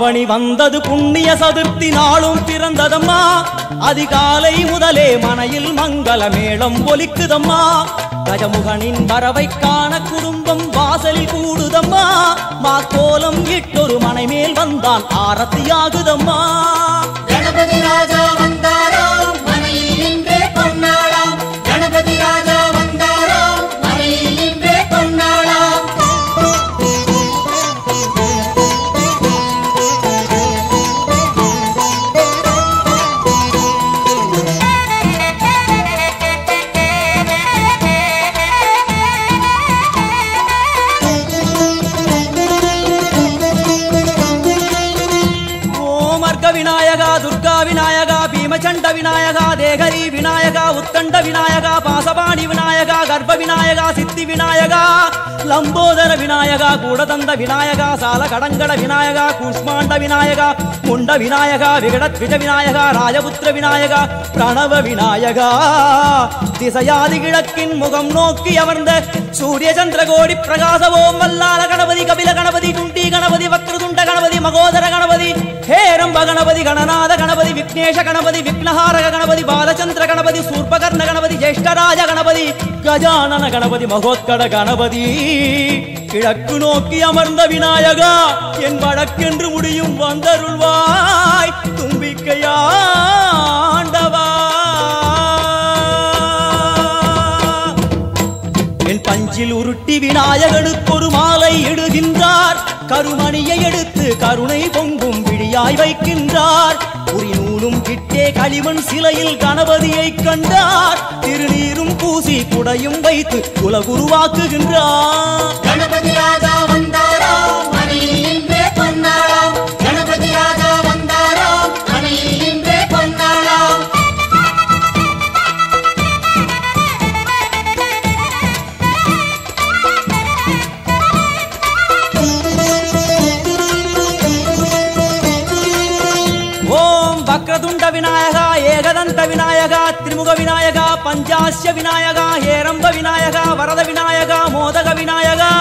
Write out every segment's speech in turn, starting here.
ஆவணி வந்தது புண்ணிய சதுர்த்தி நாளும் பிறந்ததம்மா அதிகாலை முதலே மனையில் மங்கள மேளம் ஒலிக்குதம்மா கஜமுகனின் வரவை காண குடும்பம் வாசலில் கூடுதம்மா மா கோலம் இட்டொரு மனை மேல் வந்தான் ஆரத்தியாகுதம்மா கணபதி ராஜா வந்தாராம் மனையில் நின்றே பொன்னாளாம் கணபதி ராஜா வந்தாராம் மனையில் நின்றே பொன்னாளாம் விநாயகா துர்கா விநாயகா பீமச்சண்ட விநாயகா தேகரி விநாயகா உத்தண்ட விநாயகா பாசபாணி விநாயகா கர்ப்ப விநாயகா சித்தி விநாயகா லம்போதர விநாயகா கூடதந்த விநாயகா சால கடங்கட விநாயகா கூஷ்மாண்ட விநாயகா முண்ட விநாயகா விகடத்விஜ விநாயகா ராஜபுத்திர விநாயகா பிரணவ விநாயகா திசையாதி கிழக்கின் முகம் நோக்கி அமர்ந்த சூரிய சந்திரகோடி பிரகாச ஓம் வல்லால கணபதி கபில கணபதி குண்டி கணபதி வக்ரதுண்ட கணபதி மகோதர கணபதி ஹேரம்ப கணபதி கணநாத கணபதி விக்னேஷ கணபதி விக்னஹாரக கணபதி பாலச்சந்திர கணபதி சூர்பகர்ண கணபதி ஜேஷ்டராஜ கணபதி கஜானன கணபதி மகோத்கட கணபதி கிழக்கு நோக்கி அமர்ந்த விநாயகா என் வழக்கென்று முடியும் வந்தருள்வாய் தும்பிக்கையாண்டவா என் பஞ்சில் உருட்டி விநாயகனுக்கு ஒரு மாலை இடுகின்றார் கருமணியை எடுத்து கருணை பொங்கும் விழியாய் வைக்கின்றார் புரிநூலும் கிட்டே களிமண் சிலையில் கணபதியை கண்டார் திருநீரும் பூசி குடையும் வைத்து குலகுருவாக்குகின்றார் கணபதி ராஜா வந்தாராம் மனையில் நின்றே பொன்னாளாம் கணபதி ராஜா வந்தாராம் மனையில் நின்றே பொன்னாளாம் வக்ரதுண்ட விநாயகா ஏகதந்த விநாயகா திரிமுக விநாயகா பஞ்சாஸ்ய விநாயகா ஹேரம்ப விநாயகா வரத விநாயகா மோதக விநாயகா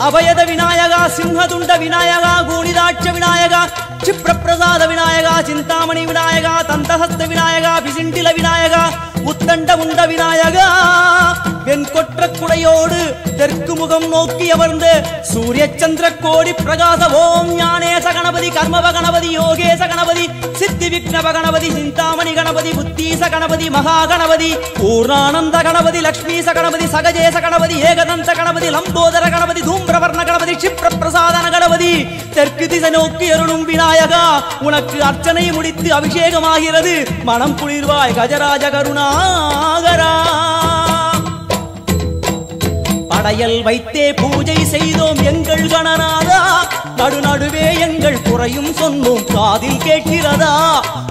அபயத விநாயகா சிம்ஹதுண்ட விநாயகா கூணிதாட்ச விநாயகா क्षिप्रप्रसाद विनायका चिंतामणि विनायका तंतहस्त विनायका पिसिंडिल विनायका உத்தண்ட உண்ட விநாயகா என் கொற்ற குடையோடு தெற்கு முகம் நோக்கி அமர்ந்து சூரிய சந்திர கோடி பிரகாச ஓம் ஞானேச கணபதி கர்மவ கணபதி யோகேச கணபதி சித்தி விக்னவ கணபதி சிந்தாமணி கணபதி புத்தீச கணபதி மகா கணபதி பூர்ணானந்த கணபதி லக்ஷ்மீச கணபதி சகஜேச கணபதி ஏகதந்த கணபதி லம்போதர கணபதி தூம்பிரவர்ண கணபதி क्षिप्र பிரசாதன கணபதி தெற்கு திசை நோக்கி அருளும் விநாயகா உனக்கு அர்ச்சனை முடித்து அபிஷேகமாகிறது மனம் குளிர்வாய் கஜராஜ கருணா படையல் வைத்தே பூஜை செய்தோம் எங்கள் கணநாதா நடுநடுவே எங்கள் குறையும் சொன்னோம் காதில் கேட்கிறதா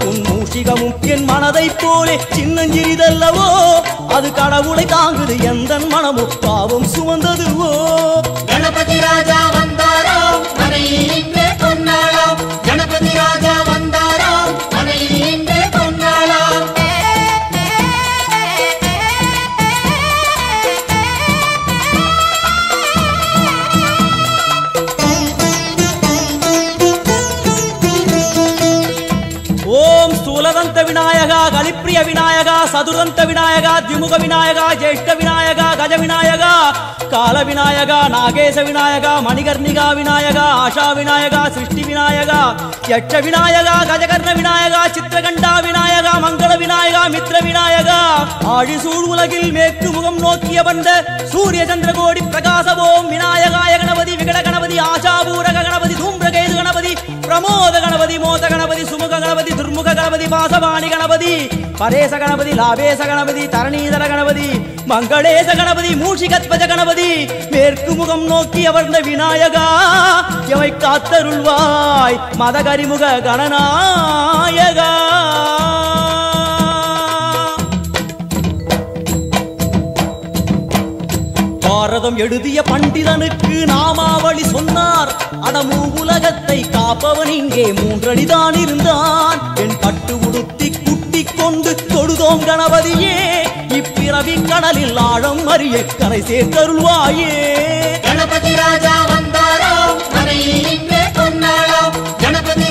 உன் மூஷிகமும் என் மனதை போலே சின்னஞ்சிறிதல்லவோ அது கடவுளை தாங்குது எந்த மனமும் பாவம் சுமந்ததுவோ கணபதி ராஜா வந்தாரோ மனையில் நின்றே பொன்னாளாம் கணபதி ராஜா வந்தாரோ மனையில் நின்றே பொன்னாளாம் ஓம் ஸ்தூலதந்த விநாயகா கலிப்ரிய விநாயகா சதுரந்த விநாயகா திமுக விநாயகா ஜேஷ்ட விநாயகா கஜ விநாயகா கால விநாயகா நாகேச விநாயகா மணிகர்ணிகா விநாயகா ஆஷா விநாயகா சிருஷ்டி விநாயகா யட்ச விநாயகா கஜகர்ண விநாயகா சித்திரகண்டா விநாயகா மங்கள விநாயகா மித்ர விநாயகா ஆழிசூழ் உலகில் மேற்கு முகம் நோக்கிய வந்த சூரிய சந்திரகோடி பிரகாச ஓம் விநாயகாய கணபதி விகட கணபதி ஆஷாபூரக கணபதி தூம்பிரகேது கணபதி பிரமோத கணபதி மோத கணபதி சுமுக கணபதி துர்முக கணபதி பாசவாணி கணபதி பரேச கணபதி லாபேச கணபதி தரணீதர கணபதி மங்களேச கணபதி மூஷிகத்வஜ கணபதி மேற்கு முகம் நோக்கி அமர்ந்த விநாயகா எமை காத்தருள்வாய் மதகரிமுக கணநாயகா பாரதம் எழுதிய பண்டிதனுக்கு நாமாவளி சொன்னார் அடமூ உலகத்தை காப்பவன் இங்கே மூன்றடிதான் இருந்தான் என் பட்டு உடுத்தி குட்டி கொண்டு தொழுதோம் கணபதியே இப்பிறவி கடலில் ஆழம் அறிய கரை சேர்த்தருள்வாயே கணபதி ராஜா வந்தாரோ மனையில் நின்றே பொன்னாளாம் கணபதி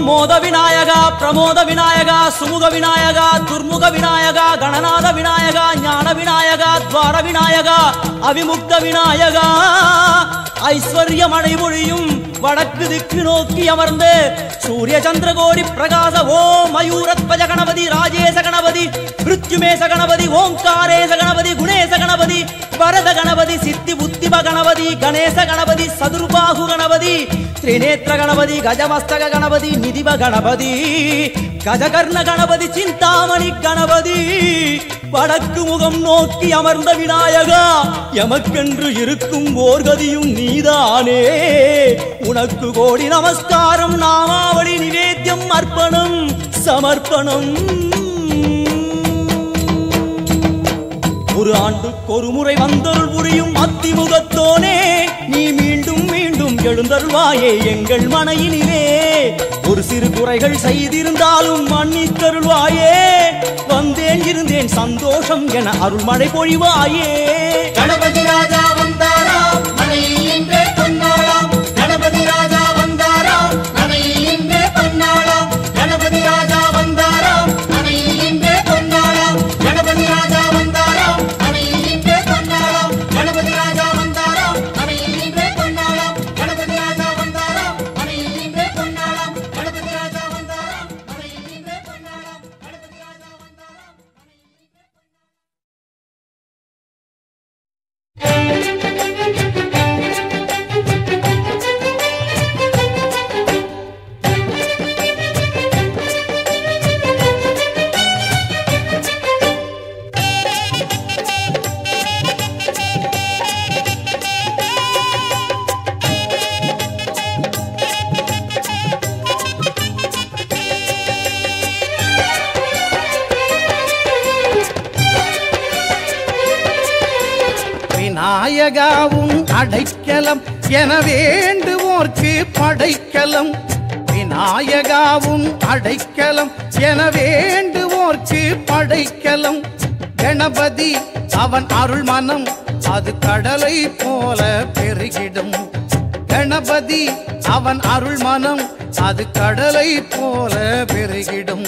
மோத விநாயகா பிரமோத விநாயகா சுமுக விநாயகா துர்முக விநாயகா கணநாத விநாயகா ஞான விநாயகா துவார விநாயகா அவிமுக்த விநாயகா ஐஸ்வர்ய மழை பொழியும் வடக்கு திக்கு நோக்கி அமர்ந்து சூரிய சந்திரகோடி பிரகாச ஓம் மயூரத்வஜ கணபதி ராஜேச கணபதி மிருத்யுமேச கணபதி ஓங்காரேச கணபதி குணேச கணபதி வரத கணபதி சித்தி புத்திப கணபதி கணேச கணபதி சதுர்பாகு கணபதி திரிநேத்திர கணபதி கஜமஸ்தக கணபதி நிதிப கணபதி கஜகர்ண கணபதி சிந்தாமணி கணபதி வடக்கு முகம் நோக்கி அமர்ந்த விநாயகா எமக்கென்று இருக்கும் ஓர்கதியும் நீதானே உனக்கு கோடி நமஸ்காரம் நாமாவளி நிவேத்தியம் அர்ப்பணம் சமர்ப்பணம் ஒரு ஆண்டுக்கு ஒரு முறை வந்தருள் புரியும் அத்திமுகத்தோனே நீ மீண்டும் மீண்டும் எழுந்தருள்வாயே எங்கள் மனையினிலே ஒரு சிறு குறைகள் செய்திருந்தாலும் மன்னித்தருள்வாயே வந்தேன் இருந்தேன் சந்தோஷம் என அருள்மழை பொழிவாயே கணபதி ராஜா வந்தாராம் மனையில் இன்றே பொன்னாளாம் கணபதி ராஜா வந்தாராம் மனையில் இன்றே பொன்னாளாம் கணபதி ராஜா வந்தாராம் மனையில் இன்றே பொன்னாளாம் கணபதி ராஜா வந்தாராம் மனையில் இன்றே பொன்னாளாம் கணபதி ராஜா வந்தாராம் மனையில் இன்றே பொன்னாளாம் கணபதி ராஜா வந்தாராம் மனையில் இன்றே பொன்னாளாம் கணபதி ராஜா வந்தாராம் மனையில் இன்றே பொன்னாளாம் கணபதி ராஜா வந்தாராம் விநாயகாவும் அடைக்கலம் என வேண்டுவோர்க்கு படைக்கலம் விநாயகாவும் அடைக்கலம் என வேண்டுவோர்க்கு படைக்கலம் கணபதி அவன் அருள் மனம் அது கடலை போல பெருகிடும் கணபதி அவன் அருள் மனம் அது கடலை போல பெருகிடும்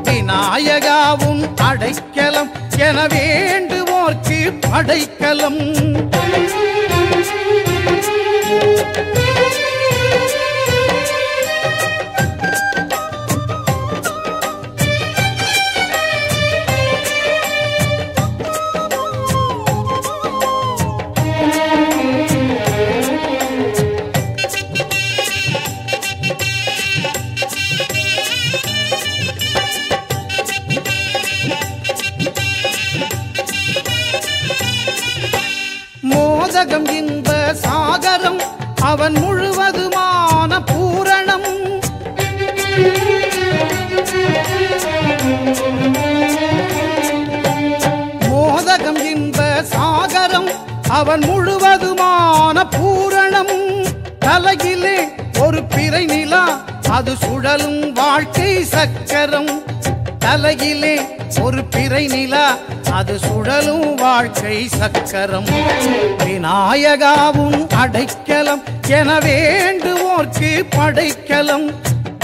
விநாயகாவும் அடைக்கலம் என வேண்டுவோர்க்கு படைக்கலம் மோதகம் இன்ப சாகரம் அவன் முழுவதுமான பூரணம் மோதகம் இன்ப சாகரம் அவன் முழுவதுமான பூரணம் தலையிலே ஒரு பிறை நிலா அது சுழலும் வாழ்க்கை சக்கரம் தலையிலே ஒரு பிறை நிலா அது சுழலும் வாழ்க்கை சக்கரம் விநாயகாவும் அடைக்கலம் என வேண்டுவோர்க்கு படைக்கலம்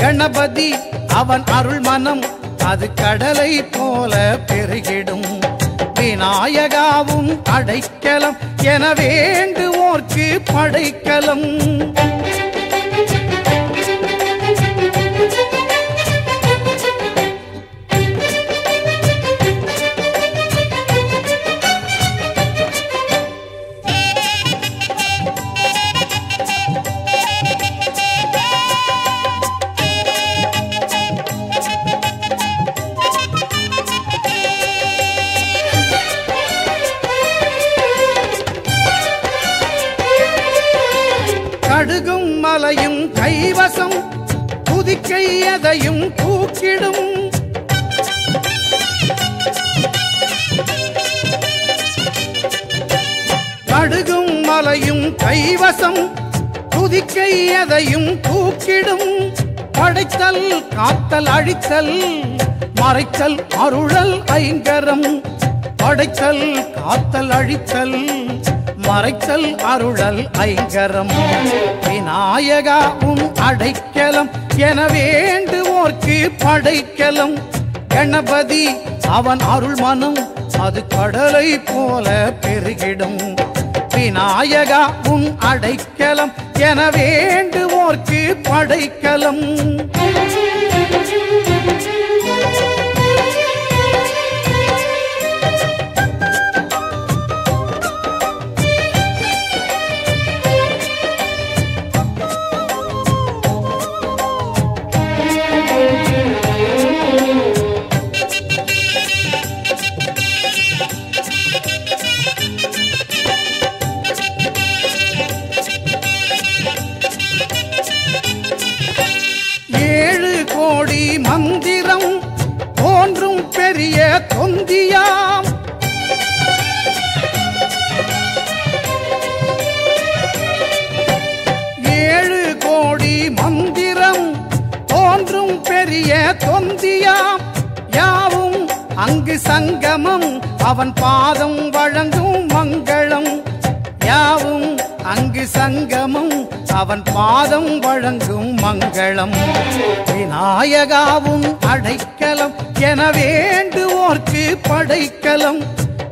கணபதி அவன் அருள் மனம் அது கடலை போல பெருகிடும் விநாயகாவும் அடைக்கலம் என வேண்டுவோர்க்கு படைக்கலம் கடுகும் மலையும் கைவசம் புதிக்கை எதையும் தூக்கிடும் கடுகும் மலையும் கைவசம் புதிக்கை எதையும் தூக்கிடும் படைத்தல் காத்தல் அழித்தல் மறைத்தல் அருளல் ஐங்கரம் படைத்தல் காத்தல் அழித்தல் மறைத்தல் அருளல் ஐங்கரம் விநாயகாவும் அடைக்கலம் என வேண்டுவோர்க்கு படைக்கலம். கணபதி அவன் அருள் மனம் அது கடலை போல பெருகிடும். விநாயகா உன் அடைக்கலம் என வேண்டுவோர்க்கு படைக்கலம். மந்திரம் தோன்றும் பெரிய தொந்தியாம். ஏழு கோடி மந்திரம் தோன்றும் பெரிய தொந்தியாம். யாவும் அங்கு சங்கமம் அவன் பாதம் வழங்கும் மங்களம். யாவும் அங்கு சங்கமம் அவன் பாதம் வழங்கும் மங்களம். விநாயகாவும் அடைக்கலம் என வேண்டுவோர்க்கு படைக்கலம்.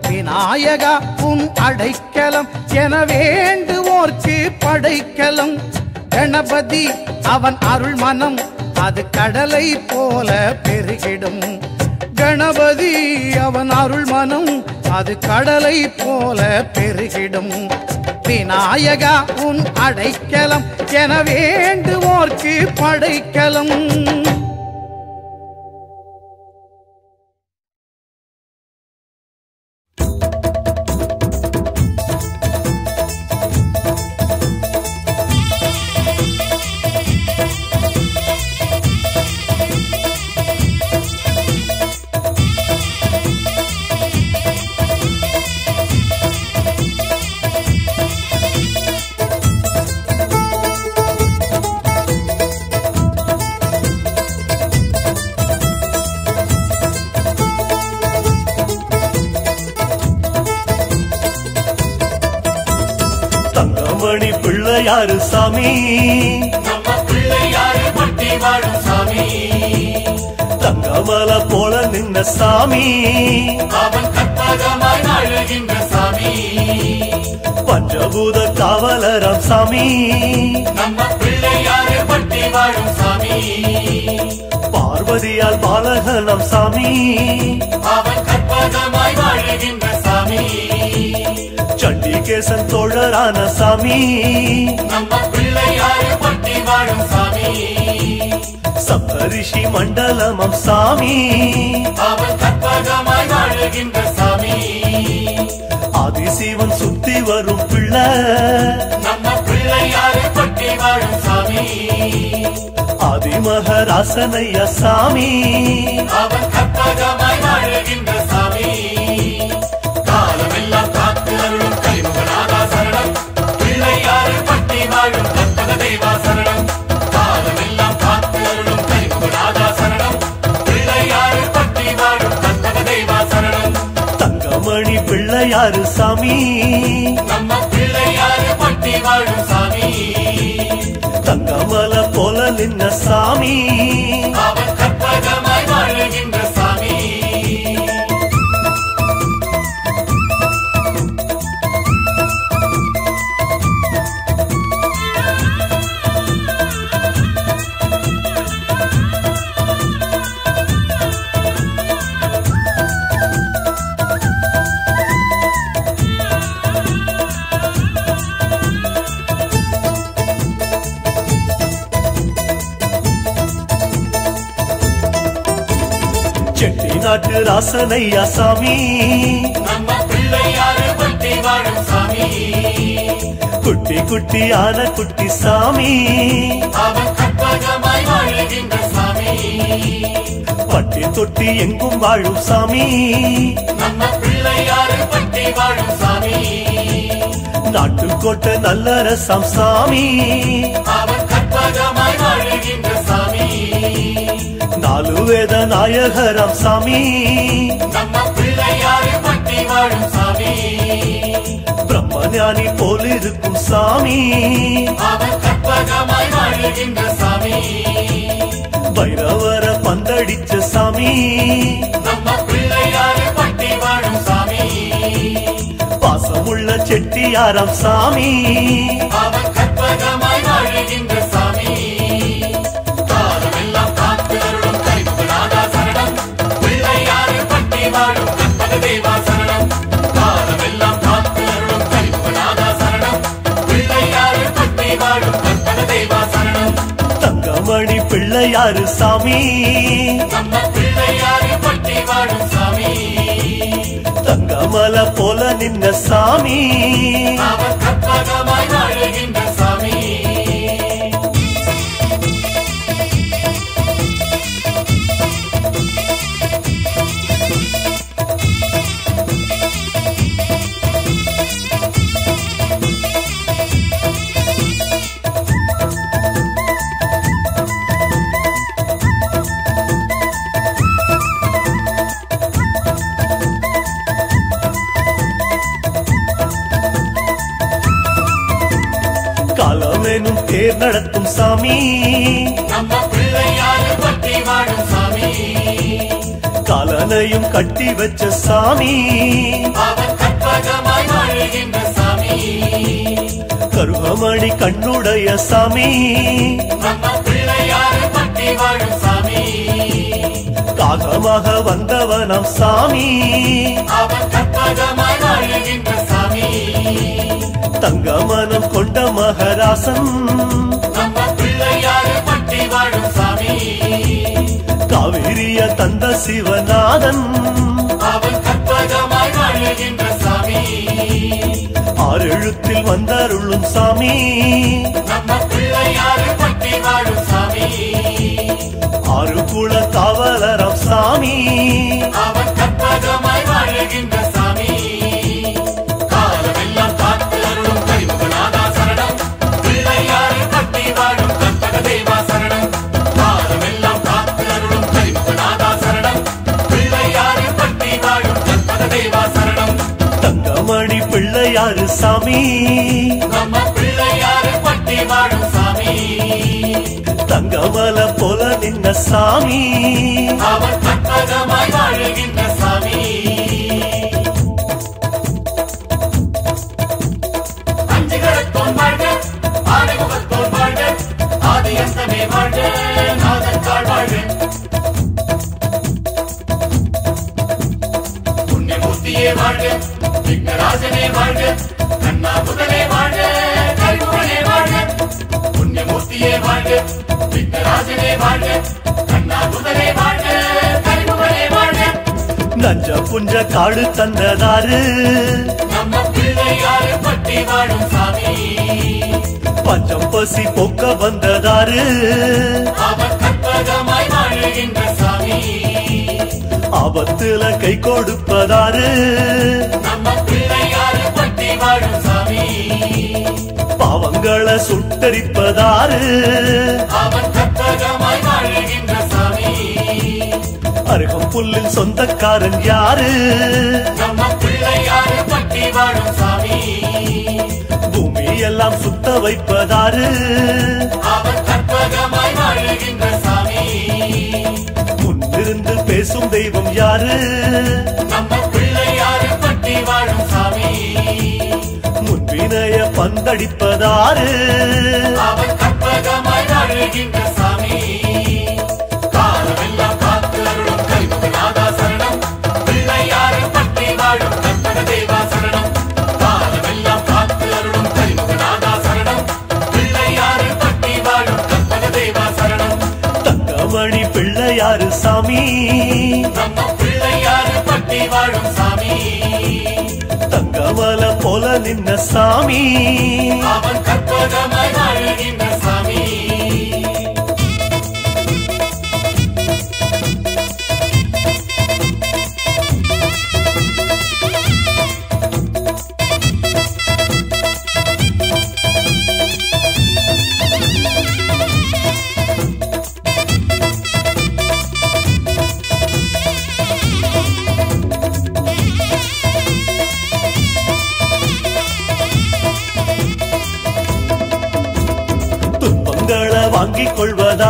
விநாயகாவும் அடைக்கலம் என வேண்டுவோர்க்கு படைக்கலம். கணபதி அவன் அருள் மனம் அது கடலை போல பெருகிடும். கணபதி அவன் அருள் மனம் அது கடலை போல பெருகிடும். விநாயகா உன் அடைக்கலம் என வேண்டுவோர்க்கு படைக்கலம். தங்கமணி பிள்ளையாரு சாமி, நம்ம பிள்ளையாரு பட்டி வாழும் சாமி. தங்கமல போல நின்ன சாமி, அவன் கற்பகமாய் வாழுகின்ற சாமி. பஞ்சபூத காவலரம் சாமி, நம்ம பிள்ளையாரு பட்டி வாழும் சாமி. பார்வதியால் பாலகனம் சாமி, அவன் கற்பகமாய் வாழுகின்ற சாமி. சண்டிகேசன் தோழரான சாமி, நம்ம பிள்ளையாரு பட்டி வாழும் சாமி. சப்தரிஷி மண்டலமம் சாமி, அவன் கற்பகமாய் வாழுகின்ற சாமி. ஆதிசிவன் சுத்தி வரும் பிள்ளை, நம்ம பிள்ளையாரு பட்டி வாழும் சாமி. ஆதிமகராசனைய சாமி, அவன் கற்பகமாய் வாழுகின்ற சாமி. காலமெல்லாம் காத்து அருளும் கலிமுகநாதா சரணம். பிள்ளையாரு பட்டி வாழும் கற்பக தேவா சரணம். காலமெல்லாம் காத்து அருளும் கலிமுகநாதா சரணம். பிள்ளையாரு பட்டி வாழும் கற்பக தேவா சரணம். தங்கமணி பிள்ளையாரு சாமி, நம்ம பிள்ளையாரு பட்டி வாழும் சாமி. தங்கமல போல நின்ன சாமி, அவன் கற்பகமாய் வாழுகின்ற சாமி. செட்டி நாட்டு ராசனையா சாமி, நம்ம பிள்ளையாரு பட்டி வாழும் சாமி. குட்டி குட்டியான குட்டி சாமி, அவன் கற்பகமாய் வாழுகின்ற சாமி. பட்டி தொட்டி எங்கும் வாழும் சாமி, நம்ம பிள்ளையாரு பட்டி வாழும் சாமி. நாட்டுக்கோட்டை நல்லரசம் சாமி, அவன் கற்பகமாய் வாழுகின்ற சாமி. நாலு வேத நாயகரம் சாமி, நம்ம பிள்ளையாரு பட்டி வாழும் சாமி. பிரம்ம பிரம்மஞானி போலிருக்கும் சாமி அவன் கற்பகமாய் வாழுகின்ற சாமி பைரவர பந்தடிச்ச சாமி நம்ம பிள்ளையாறு பட்டி வாழும் சாமி பாசமுள்ள செட்டியாரம் சாமி அவன் கற்பகமாய் வாழுகின்ற சாமி காலமெல்லாம் காத்து அருளும் கரிமுகநாதா சரணம் பிள்ளையாறு பட்டி வாழும் கற்பக தேவா சரணம் காலமெல்லாம் காத்து அருளும் கரிமுகநாதா சரணம் பிள்ளையாறு பட்டி வாழும் கற்பக தேவா சரணம் தங்கமணி பிள்ளையாரு சாமி நம்ம பிள்ளையாறு பட்டி வாழும் சாமி தங்கமல போல நின்ன சாமி அவன் கற்பகமாய் வாழுகின்ற சாமி காலமேனும் தேர் நடத்தும் சாமி நம்ம பிள்ளையாறு பட்டி வாழும் சாமி காலனையும் கட்டி வச்ச சாமி அவன் கற்பகமாய் வாழுகின்ற சாமி கருவமணி கண்ணுடைய சாமி நம்ம பிள்ளையாறு பட்டி வாழும் சாமி காகமாக வந்தவனம் சாமி அவன் கற்பகமாய் வாழுகின்ற சாமி தங்கமனம் கொண்ட மகராசன் நம்ம பிள்ளையாறு பட்டி வாழும் சாமி காவிரிய தந்த சிவநாதன் அவன் கற்பகமாய் வாழுகின்ற சாமி ஆறெழுத்தில் வந்தருளும் சாமி நம்ம பிள்ளையாறு பட்டி வாழும் சாமி ஆறு குல காவலரம் சாமி அவன் கற்பகமாய் வாழுகின்ற சாமி காலமெல்லாம் காத்து அருளும் கரிமுகநாதா சரணம் பிள்ளையாறு பட்டி வாழும் கற்பக தேவா சரணம் காலமெல்லாம் காத்து அருளும் கரிமுகநாதா சரணம் பிள்ளையாறு பட்டி வாழும் கற்பக தேவா சரணம் தங்கமணி பிள்ளையாரு சாமி நம்ம பிள்ளையாறு பட்டி வாழும் சாமி தங்கமல போல நின்ன சாமி அவன் கற்பகமாய் வாழுகின்ற சாமி அஞ்சு கடத்தோன் வாழ்க ஆறுமுகத்தோன் வாழ்க ஆதி அந்தமே வாழ்க நாதத்தாள் வாழ்க புண்ணியமூர்த்தியே வாழ்க விக்னராஜனே வாழ்க கண்ணாபுதனே வாழ்க கரிமுகனே வாழ்க புண்ணியமூர்த்தியே வாழ்க விக்னராஜனே வாழ்க கண்ணாபுதனே வாழ்க கரிமுகனே வாழ்க நஞ்ச புஞ்ச காடு தந்ததாரு நம்ம பிள்ளையாறு பட்டி வாழும் சாமி பஞ்சம் பசி போக்க வந்ததாரு அவன் கற்பகமாய் வாழுகின்ற சாமி ஆபத்துல கை கொடுப்பதாரு நம்ம பிள்ளையாறு பட்டி வாழும் சாமி பாவங்களை சுட்டரிப்பதாரு அவன் கற்பகமாய் வாழுகின்ற சாமி அருகம் புல்லில் சொந்தக்காரன் யாரு நம்ம பிள்ளையாறு பட்டி வாழும் சாமி பூமி எல்லாம் சுத்த வைப்பதாரு அவன் கற்பகமாய் வாழுகின்ற சாமி முன்னிருந்து பேசும் தெய்வம் யாரு நம்ம பிள்ளையாறு பட்டி வாழும் சாமி முன்பினைய பந்தடிப்பதாரு அவன் கற்பகமாய் வாழுகின்ற சாமி காலமெல்லாம் காத்து அருளும் கரிமுகநாதா சரணம் பிள்ளையாறு பட்டி வாழும் கற்பக தேவா சரணம் காலமெல்லாம் காத்து அருளும் கரிமுகநாதா சரணம் பிள்ளையாறு பட்டி வாழும் கற்பக தேவா சரணம் தங்கமணி பிள்ளையாரு சாமி நம்ம பிள்ளையாறு பட்டி வாழும் சாமி தங்கமல போல நின்ன சாமி அவன் கற்பகமாய் வாழுகின்ற சாமி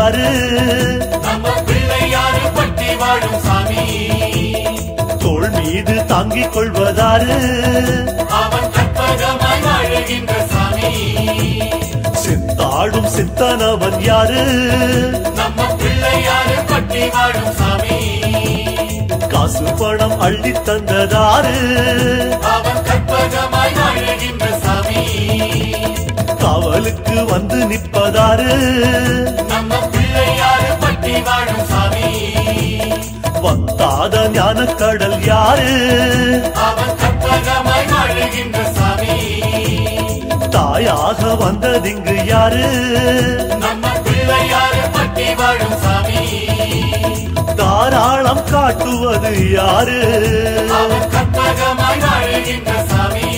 யாரு நம்ம பிள்ளையாறு பட்டி வாழும் சாமி தோள் மீது தாங்கிக் கொள்வதாரு அவன் கற்பகமாய் வாழுகின்ற சாமி சித்தாடும் சித்தனவன் யாரு நம்ம பிள்ளையாறு பட்டி வாழும் சாமி காசு பணம் அள்ளி தந்ததாரு அவன் கற்பகமாய் வாழுகின்ற சாமி காவலுக்கு வந்து நிற்பதாரு நம்ம பிள்ளையாறு பட்டி வாழும் சாமி வந்தாத ஞான கடல் யாரு அவன் கற்பகமாய் வாழுகின்ற சாமி தாயாக வந்ததிங்கு யாரு நம்ம பிள்ளையாறு பட்டி வாழும் சாமி தாராளம் காட்டுவது யாரு அவன் கற்பகமாய் வாழுகின்ற சாமி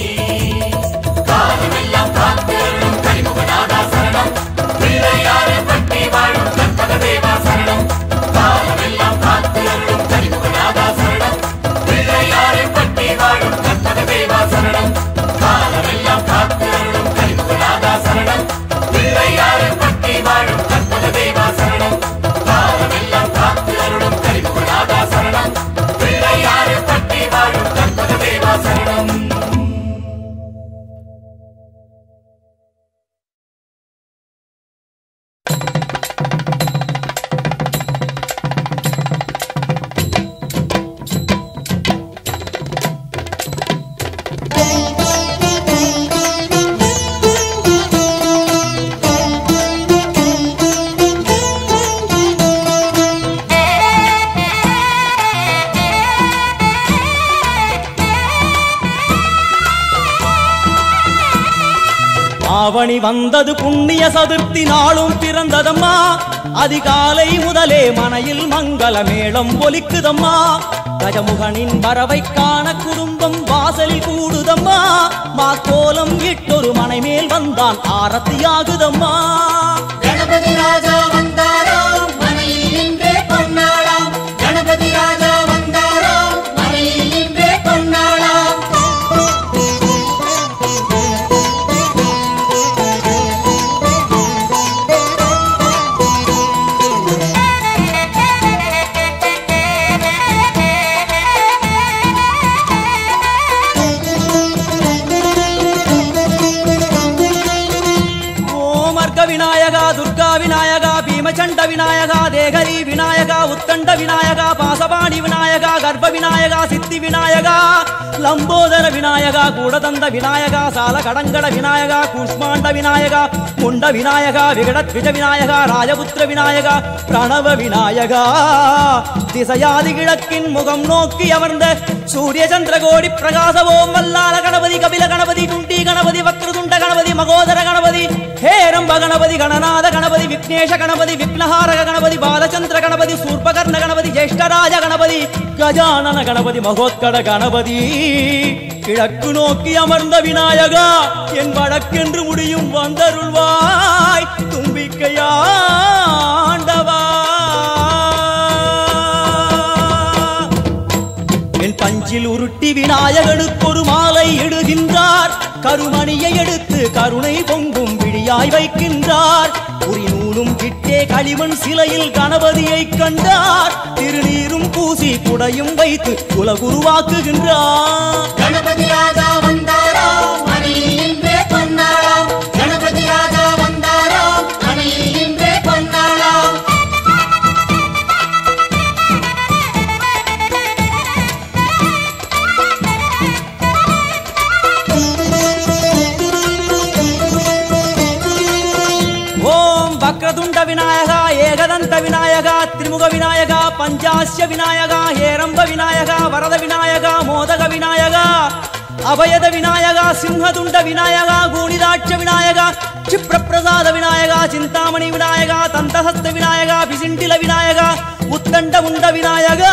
காலமெல்லாம் காத்தருளும் கரிமுகநாதா சரணம் பிள்ளையாறு பட்டி வாழும் கற்பக தேவா சரணம் காலமெல்லாம் காத்தருளும் கரிமுகநாதா சரணம் பிள்ளையாறு பட்டி வாழும் கற்பக தேவா சரணம் காலமெல்லாம் காத்தருளும் கரிமுகநாதா சரணம் பிள்ளையாறு பட்டி வாழும் கற்பக தேவா சரணம் காலமெல்லாம் காத்தருளும் கரிமுகநாதா சரணம் பிள்ளையாறு பட்டி வாழும் கற்பக தேவா சரணம். ஆவணி வந்தது புண்ணிய சதுர்த்தி நாளும் பிறந்ததம்மா அதிகாலை முதலே மனையில் மங்கள மேளம் ஒலிக்குதம்மா கஜமுகனின் வரவை காண குடும்பம் வாசலில் கூடுதம்மா மாக்கோலம் இட்டொரு மனை மேல் வந்தான் ஆரத்தியாகுதம்மா கணபதி ராஜா வந்தாராம் மனையில் இன்றே பொன்னாளாம் கணபதி ராஜா வந்தாராம் மனையில் இன்றே பொன்னாளாம் விநாயகா துர்கா விநாயகா பீமச்சண்ட விநாயகா தேகரி விநாயகா உத்தண்ட விநாயகா பாசபாணி விநாயகா கர்ப்ப விநாயகா சித்தி விநாயகா லம்போதர விநாயகா கூடதந்த விநாயகா சால கடங்கட விநாயகா கூஷ்மாண்ட விநாயகா முண்ட விநாயகா விகடத்விஜ விநாயகா ராஜபுத்திர விநாயகா பிரணவ விநாயகா திசையாதி கிழக்கின் முகம் நோக்கி அமர்ந்த சூரிய சந்திரகோடி பிரகாச ஓம் வல்லால கணபதி கபில கணபதி குண்டி கணபதி வக்ரதுண்ட கணபதி மகோதர கணபதி ஹேரம்ப கணபதி கணநாத கணபதி விக்னேஷ கணபதி விக்னஹாரக கணபதி பாலச்சந்திர கணபதி சூர்பகர்ண கணபதி ஜேஷ்டராஜ கணபதி கஜானன கணபதி மகோத்கட கணபதி கிழக்கு நோக்கி அமர்ந்த விநாயகா என் வழக்கென்று முடியும் வந்தருள்வாய் தும்பிக்கையாண்டவா என் பஞ்சில் உருட்டி விநாயகனுக்கு ஒரு மாலை இடுகின்றார் கருமணியை எடுத்து கருணை பொங்கும் விழியாய் வைக்கின்றார் உரி நூலும் கிட்டே களிமண் சிலையில் கணபதியை கண்டார் திருநீரும் பூசி குடையும் வைத்து உலகுருவாக்குகின்றார் கணபதி ராஜா வந்தாராம் மனையில் இன்றே பொன்னாளாம் கணபதி ராஜா வந்தாராம் மனையில் இன்றே பொன்னாளாம் வக்ரதுண்ட விநாயகா ஏகதந்த விநாயகா திரிமுக விநாயகா பஞ்சாஸ்ய விநாயகா ஹேரம்ப விநாயகா வரத விநாயகா மோதக விநாயகா அபயத விநாயகா சிம்ஹதுண்ட விநாயகா கூணிதாட்ச விநாயகா क्षिप्रप्रसाद विनायका चिंतामणि विनायका तंतहस्त विनायका पिसिंटिल विनायका उत्तंड मुंड विनायका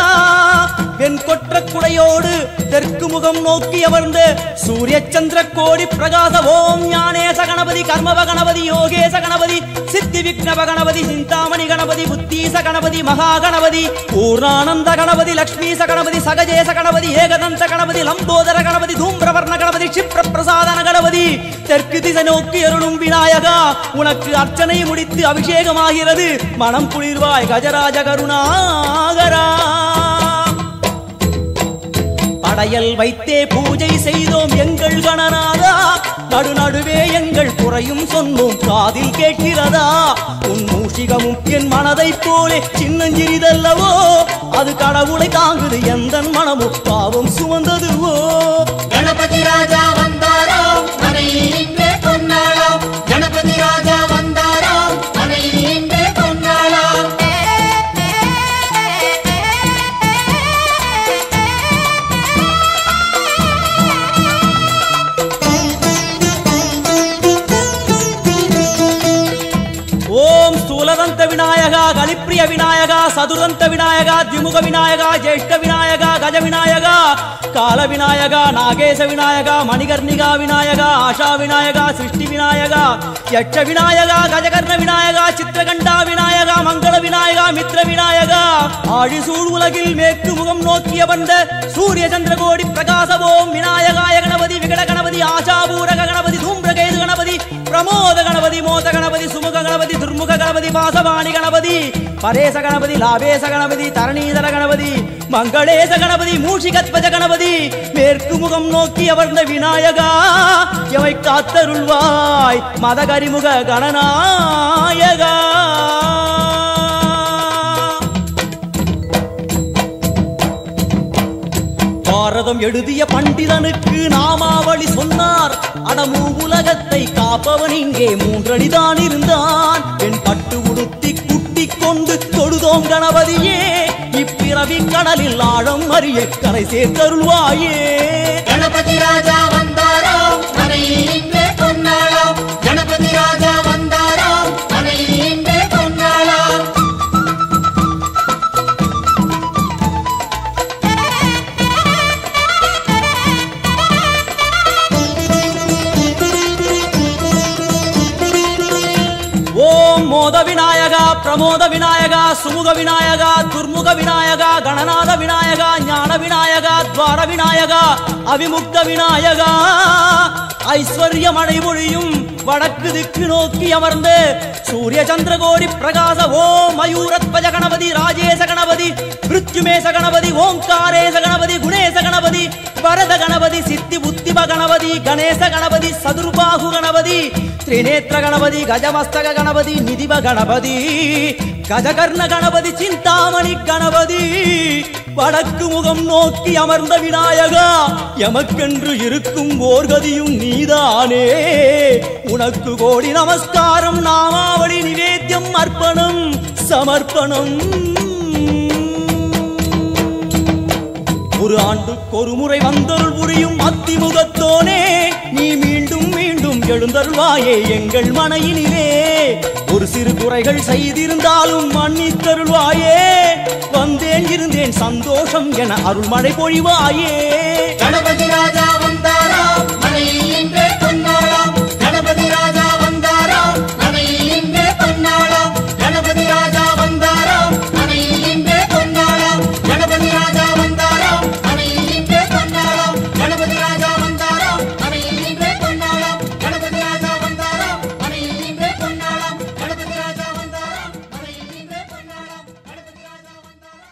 வெண் கொற்ற குடையோடு தெற்கு முகம் நோக்கி அமர்ந்த சூரிய சந்திர கோடி பிரகாச ஓம் ஞானேச கணபதி கர்மவ கணபதி யோகேச கணபதி சித்தி விக்னவ கணபதி சிந்தாமணி கணபதி புத்தீச கணபதி மகா கணபதி பூர்ணானந்த கணபதி லக்ஷ்மீச கணபதி சகஜேச கணபதி ஏகதந்த கணபதி லம்போதர கணபதி தூம்பிரவர்ண கணபதி க்ஷிப்ர பிரசாதன கணபதி தெற்கு திசை நோக்கி அருளும் விநாயகா உனக்கு அர்ச்சனை முடித்து அபிஷேகமாகிறது மனம் குளிர்வாய் கஜராஜ கருணாகரா படையல் வைத்தே பூஜை செய்தோம் எங்கள் கணநாதா நடுநடுவே எங்கள் குறையும் சொன்னோம் காதில் கேட்கிறதா உன் மூஷிகமும் என் மனதை போலே சின்னஞ்சிறிதல்லவோ அது கடவுளை தாங்குது எந்த மனமும் பாவம் சுமந்ததுவோ கணபதி ராஜா வந்தாரோ மனையின்றே பொன்னாளாம் கணபதி ராஜா வந்தாரோ மனையின்றே பொன்னாளாம் ஓம் ஸ்தூலதந்த விநாயகா கலிப்பிரிய விநாயகா சதுரந்த விநாயகா திமுக விநாயகா ஜேஷ்ட விநாயகா கஜ விநாயகா கால விநாயகா நாகேச விநாயகா மணிகர்ணிகா விநாயகா ஆஷா விநாயகா சிருஷ்டி விநாயகா யட்ச விநாயகா கஜகர்ண விநாயகா சித்திரகண்டா விநாயகா மங்கள விநாயகா மித்ர விநாயகா ஆழிசூழ் உலகில் மேற்கு முகம் நோக்கிய வந்த சூரிய சந்திரகோடி பிரகாசவோம் விநாயகாய கணபதி விகட கணபதி ஆஷாபூரக கணபதி தூம்பிரகேது கணபதி பிரமோத கணபதி மோத கணபதி சுமுக கணபதி துர்முக கணபதி வாசவாணி கணபதி பரேச கணபதி லாபேச கணபதி தரணீதர கணபதி மங்களேச கணபதி மூஷிகத்வஜ கணபதி மேற்கு முகம் நோக்கி அமர்ந்த விநாயகா எவை காத்தருள்வாய் மதகரிமுக கணநாயகா பாரதம் எழுதிய பண்டிதனுக்கு நாமாவளி சொன்னார் அடமூ உலகத்தை காப்பவன் இங்கே மூன்றடிதான் இருந்தான் என் பட்டு உடுத்தி குட்டிக் கொண்டு தொழுதோம் கணபதியே இப்பிறவி கடலில் ஆழம் அறிய கரை சேர்த்தருள்வாயே கணபதி ராஜா வந்தாரோ மனையின்றே பொன்னாளாம் கணபதி ராஜா வந்தாரோ மனையின்றே பொன்னாளாம் ஓம் மோத விநாயகா பிரமோத விநாயகா சுமுக விநாயகா துர்முக விநாயகா கணநாத விநாயகா ஞான விநாயகா துவார விநாயகா அவிமுக்த விநாயகா ஐஸ்வர்ய மழை பொழியும் வடக்கு திக்கு நோக்கி அமர்ந்து சூரிய சந்திரகோடி பிரகாச ஓம் மயூரத்வஜ கணபதி ராஜேச கணபதி மிருத்யுமேச கணபதி ஓங்காரேச கணபதி குணேச கணபதி வரத கணபதி சித்தி புத்திப கணபதி கணேச கணபதி சதுர்பாகு கணபதி திரிநேத்திர கணபதி கஜமஸ்தக கணபதி நிதிவ கணபதி கஜகர்ண கணபதி சிந்தாமணி கணபதி வடக்கு முகம் நோக்கி அமர்ந்த விநாயகா எமக்கென்று இருக்கும் ஓர்கதியும் நீதானே உனக்கு கோடி நமஸ்காரம் நாமாவளி நிவேத்தியம் அர்ப்பணம் சமர்ப்பணம் ஒரு ஆண்டுக்கு ஒரு முறை வந்தருள் புரியும் அத்திமுகத்தோனே நீ மீண்டும் மீண்டும் எழுந்தருள்வாயே எங்கள் மனையினிலே ஒரு சிறு குறைகள் செய்திருந்தாலும் மன்னித்தருள்வாயே வந்தேன் இருந்தேன் சந்தோஷம் என அருள்மழை பொழிவாயே கணபதி ராஜா வந்தாரோ மனையின்றே பொன்னாளாம் கணபதி ராஜா வந்தாரோ மனையின்றே பொன்னாளாம் கணபதி ராஜா வந்தாரோ மனையின்றே பொன்னாளாம் கணபதி ராஜா வந்தாரோ மனையின்றே பொன்னாளாம் கணபதி ராஜா வந்தாரோ மனையின்றே பொன்னாளாம் கணபதி ராஜா வந்தாரோ மனையின்றே பொன்னாளாம் கணபதி ராஜா வந்தாரோ மனையின்றே பொன்னாளாம் கணபதி ராஜா வந்தாரோ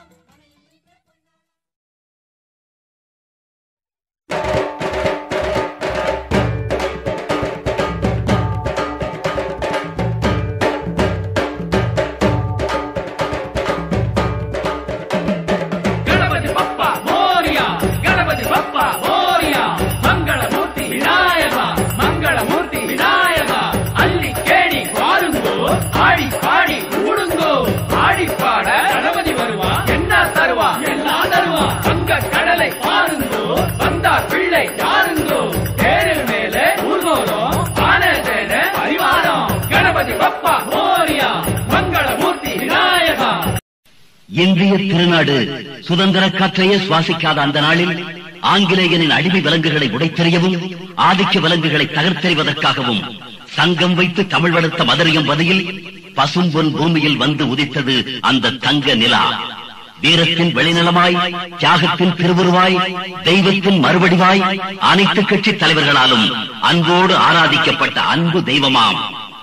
இந்திய திருநாடு சுதந்திர காற்றையே சுவாசிக்காத அந்த நாளில் ஆங்கிலேயனின் அடிமை விலங்குகளை உடைத்தெறியவும் ஆதிக்க விலங்குகளை தகர்த்தெறிவதற்காகவும் சங்கம் வைத்து தமிழ் வளர்த்த மதுரையும் வதியில் பசும்பொன் பூமியில் வந்து உதித்தது அந்த தங்க நிலா. வீரத்தின் வெளிநிலமாய், தியாகத்தின் திருவுருவாய், தெய்வத்தின் மறுவடிவாய், அனைத்து கட்சி தலைவர்களாலும் அன்போடு ஆராதிக்கப்பட்ட அன்பு தெய்வமாம்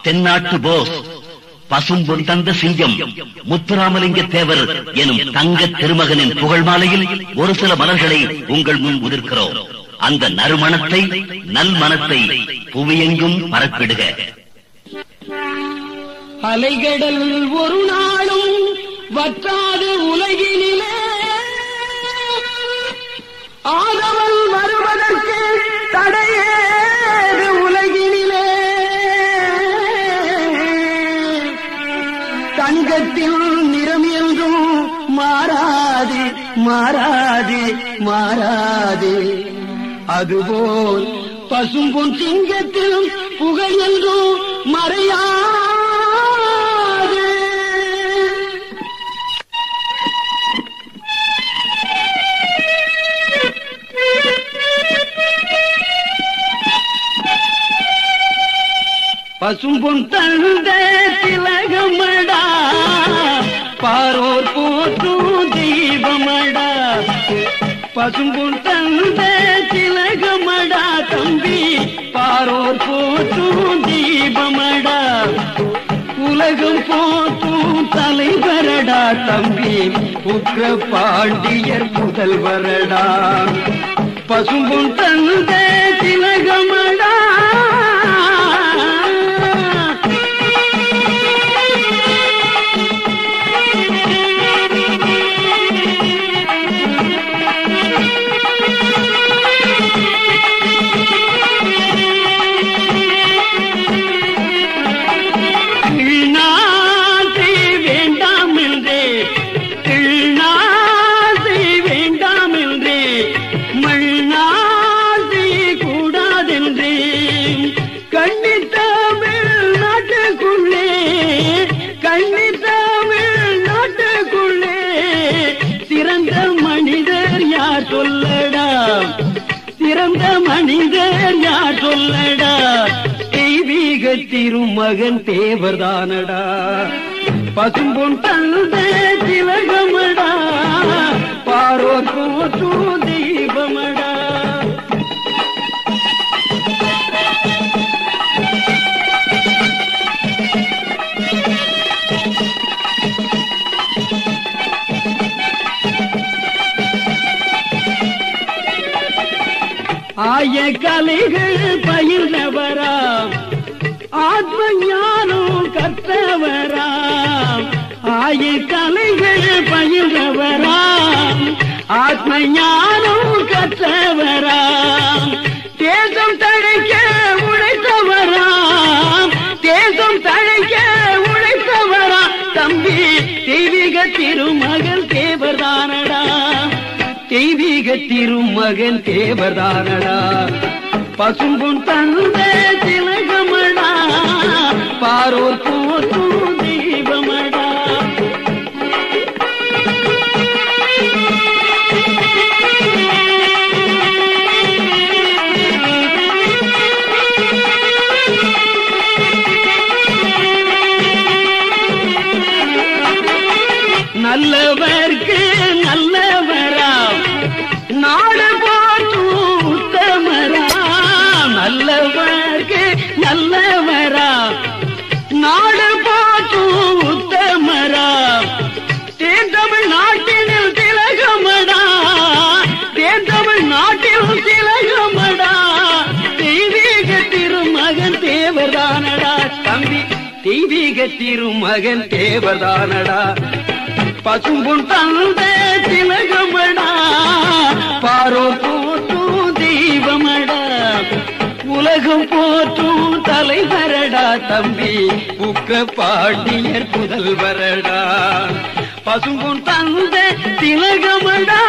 தென்னாட்டு போஸ், பசும்பொன் தந்த சிங்கம் முத்துராமலிங்க தேவர் எனும் தங்க திருமகனின் புகழ் மாலையில் ஒரு சில மலர்களை உங்கள் முன் உதிர்க்கிறோம். அந்த நறுமணத்தை, நல் மனத்தை புவியெங்கும் பரப்பிடுக. அலைகடல் ஒரு நாளும் வற்றாது உலகினிலே ஆதவன் வருவதற்கு தடையேது உலகினிலே. தங்கத்தின் நிறம் என்றும் மாறாது மாறாது மாறாது. அதுபோல் பசும்பொன் சிங்கத்தில் புகழ் என்றும் மறையாது. பசும்பொன் தந்த திலகமடா, பாரோர் போற்றும் தெய்வமடா. பசும்பொன் தந்த திலகமடா தம்பி, பாரோர் போற்றும் தெய்வமடா. உலகம் போற்றும் தலைவரடா தம்பி, உக்ர பாண்டியர் முதல்வரடா. பசும்பொன் தந்த திலகமடா. சிறந்த மனிதர் யார் சொல்லடா, தெய்வீக திருமகன் தேவர்தானடா. பசும்பொன் தந்த திலகமடா, பாரோர் போற்றும் தெய்வமடா. ஆய கலைகள் பயிர்ந்தவராம், ஆத்ம ஞானம் கற்றவராம். ஆய கலைகள் பயிர்ந்தவராம், ஆத்ம ஞானம் கற்றவராம். தேசம் தழைக்க உழைத்தவராம், தேசம் தழைக்க உழைத்தவராம் தம்பி, தெய்வீக திருமகன் தேவர்தானடா. தெய்வீக திருமகன் தேவர்தானடா. பசும்பொன் தந்த திலகமடா, பாரோர் போற்றும் தெய்வமடா. நல்லவர்க்கு நல்லவராம், நாடு போற்றும் உத்தமராம். நல்லவர்க்கு நல்லவராம், நாடு போற்றும் உத்தமராம். தேர்ந்தமிழ் நாட்டில் திலகமடா, தேர்ந்தமிழ் நாட்டில் திலகமடா. தெய்வீக திருமகன் தேவர்தானடா தம்பி, தெய்வீக திருமகன் தேவர்தானடா. பசும்பொன் தந்த திலகமடா, பாரோர் போற்றும் தெய்வமடா. உலகம் போற்றும் தலைவரடா தம்பி, உக்ர பாண்டியர் புதல்வரடா. பசும்பொன் தந்த திலகமடா.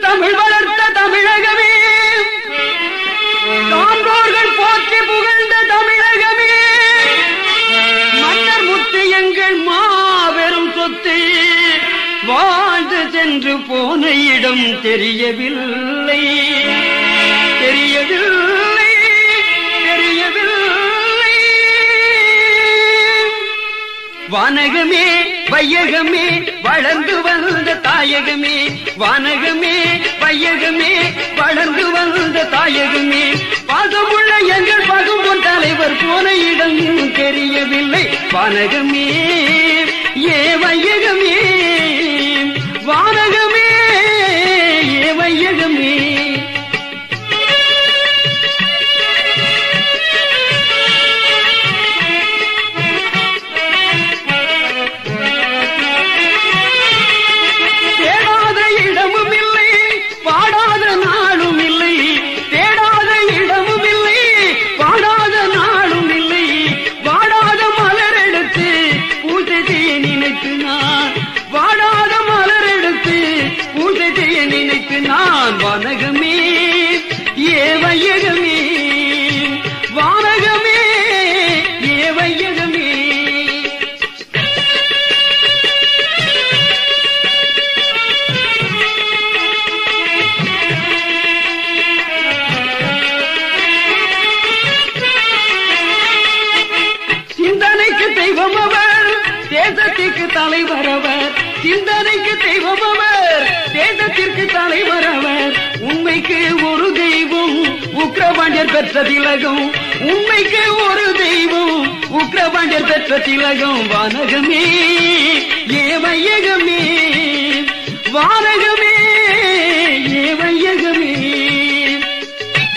தமிழ் வளர்த்த தமிழகமே, சான்றோர்கள் போற்றி புகழ்ந்த தமிழகமே, சென்று போன இடம் தெரியவில்லை தெரியவில்லை தெரியவில்லை. வானகமே வையகமே வளர்ந்து வந்த தாயகமே, வானகமே வையகமே வளர்ந்து வந்த தாயகமே, பாசமுள்ள எங்கள் பகும்பொன் தலைவர் போன இடம் இன்னும் தெரியவில்லை. வானகமே ஏ வையகமே, வானகமே ஏ வையகமே. தேடாத இடமும் இல்லை பாடாத நாளும் இல்லை, தேடாத இடமும் இல்லை பாடாத நாளும் இல்லை, வாடாத மலர் எடுத்து பூஜை செய்ய நினைத்து நான், வாடாத மலர் எடுத்து பூஜை செய்ய நினைத்து நான். வானகமே ஏ வையகமே, வானகமே ஏ வையகமே. சிந்தனைக்கு தெய்வம் அவர், தேசத்திற்கு தலைவர் அவர், சிந்தனைக்கு தெய்வம் அவர், தேசத்திற்கு தலைவர் அவர். உண்மைக்கு ஒரு தெய்வம் உக்கிரபாண்டியர் பெற்ற திலகம், உண்மைக்கு ஒரு தெய்வம் உக்கிரபாண்டியர் பெற்ற திலகம். வானகமே ஏ வையகமே, வானகமே ஏ வையகமே.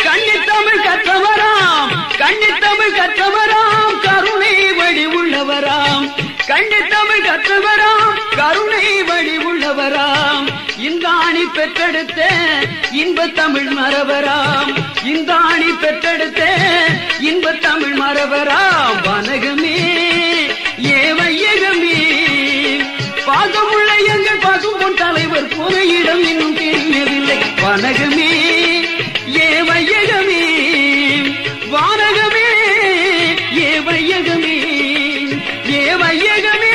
கன்னித்தமிழ் கற்றவராம், கன்னித்தமிழ் கற்றவராம், கருணை வழி உள்ளவராம், கன்னித்தமிழ் கற்றவராம், கருணை வழி உள்ளவராம். இந்தாணி பெற்றெடுத்த இன்பத் தமிழ் மறவராம், இந்தாணி பெற்றெடுத்த இன்பத் தமிழ் மறவராம். வானகமே ஏ வையகமே, பாசமுள்ள எங்கள் பசும்பொன் தலைவர் போன இடம் இன்னும் தெரியவில்லை. வானகமே ஏ வையகமே, வானகமே ஏ வையகமே, ஏ வையகமே.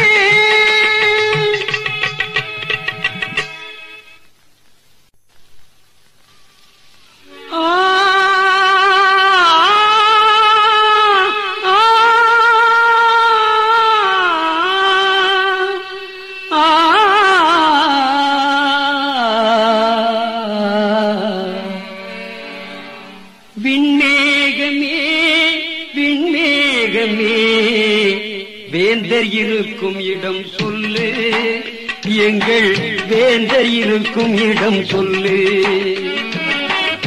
விண்மேகமே விண்மேகமே, வேந்தர் இருக்கும் இடம் சொல்லு, எங்கள் வேந்தர் இருக்கும் இடம் சொல்லு.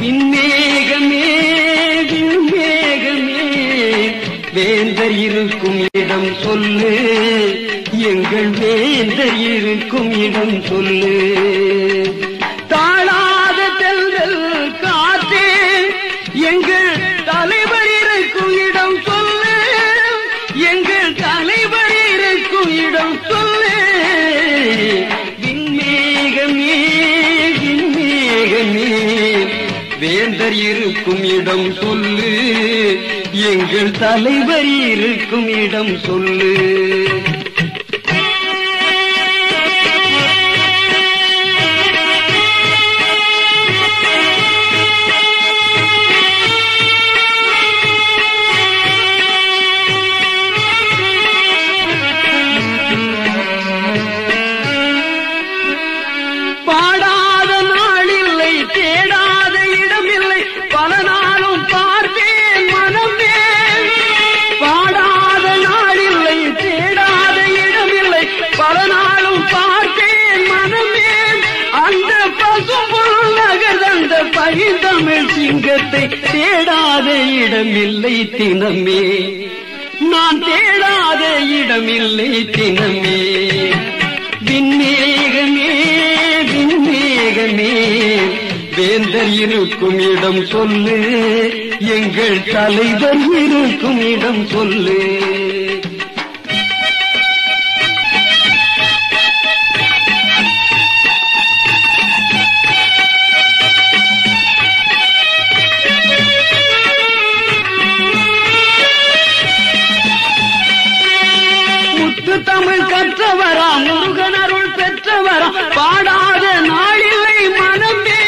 விண்மேகமே விண்மேகமே, வேந்தர் இருக்கும் இடம் சொல்லு, எங்கள் வேந்தர் இருக்கும் இடம் சொல்லு. தாழாத தென்றல் காற்றே, எங்கள் தலைவர் இருக்கும் இடம் சொல்லு, எங்கள் தலைவர் இருக்கும் இடம் சொல்லு. விண்மேகமே விண்மேகமே, வேந்தர் இருக்கும் இடம் சொல்லு, எங்கள் தலைவர் இருக்கும் இடம் சொல்லு. பாடாத நாளில்லை தேடாத இடமில்லை, பல நாளும் பார்த்தேன் மனமே. பாடாத நாளில்லை தேடாத இடமில்லை, பல நாளும் பார்த்தேன் மனமே. அந்த பசும்பொன் நகர் அந்த பைந்தமிழ் சிங்கத்தை தேடாத இடமில்லை தினமே, நான் தேடாத இடமில்லை தினமே. விண்மேகமே விண்மேகமே, வேந்தர் இருக்கும் இடம் சொல்லு, எங்கள் தலைவர் இருக்கும் இடம் சொல்லு. முத்து தமிழ் கற்றவரா முருகன் அருள் பெற்றவரா பாடாத நாளில்லை மனமே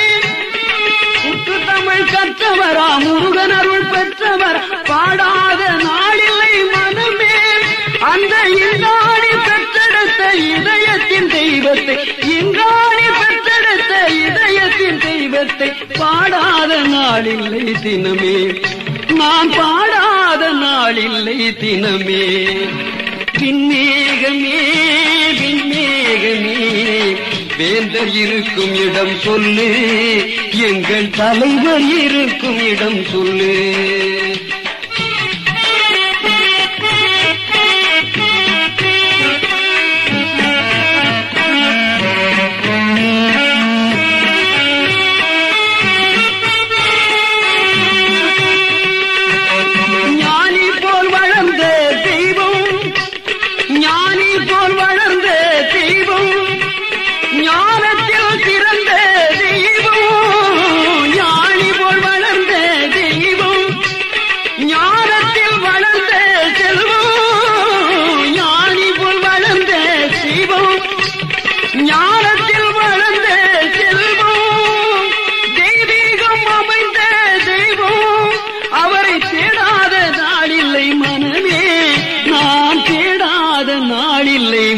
முத்து தமிழ் கற்றவரா முருகன் அருள் பெற்றவர் பாடாத நாளில்லை மனமே அந்த இங்காணி பெற்றெடுத்த இதயத்தின் தெய்வத்தை இங்காணி பெற்றெடுத்த இதயத்தின் தெய்வத்தை பாடாத நாளில்லை தினமே நான் பாடாத நாளில்லை தினமே விண்ணேகமே விண்ணேகமே வேந்தர் இருக்கும் இடம் சொல்லு எங்கள் தலைவர் இருக்கும் இடம் சொல்லு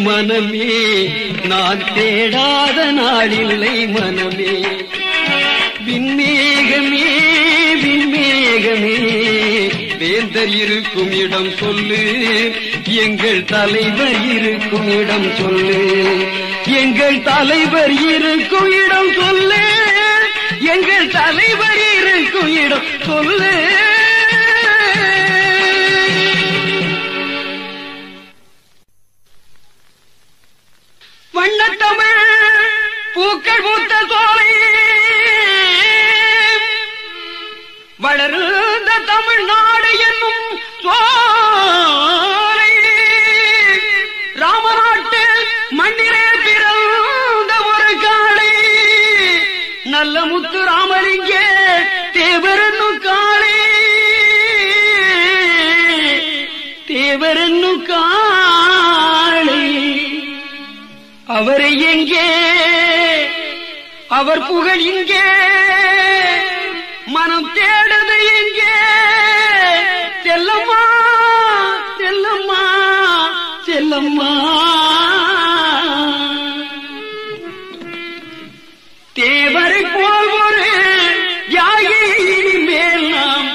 மனமே நான் தேடாத நாளில்லை மனமே விண்ணேகமே விண்ணேகமே வேந்தர் இருக்கும் இடம் சொல்லு எங்கள் தலைவர் இருக்கும் இடம் சொல்லு எங்கள் தலைவர் இருக்கும் இடம் சொல்லு எங்கள் தலைவர் இருக்கும் இடம் சொல்லு வண்ணத்தமிழ் பூக்கள் பூத்த சோலை வளர்ந்த தமிழ்நாடு என்னும் சோலை ராமநாட்டு மண்ணிலே பிறந்த ஒரு காளை நல்ல முத்து ராமலிங்கே தேவரன்னு காளை தேவரன்னு காளை அவரை எங்கே அவர் புகழ் இங்கே மனம் தேடுது எங்கே செல்லம்மா செல்லம்மா செல்லம்மா தேவரை போல் ஒரு யாகினி மேல் நாம்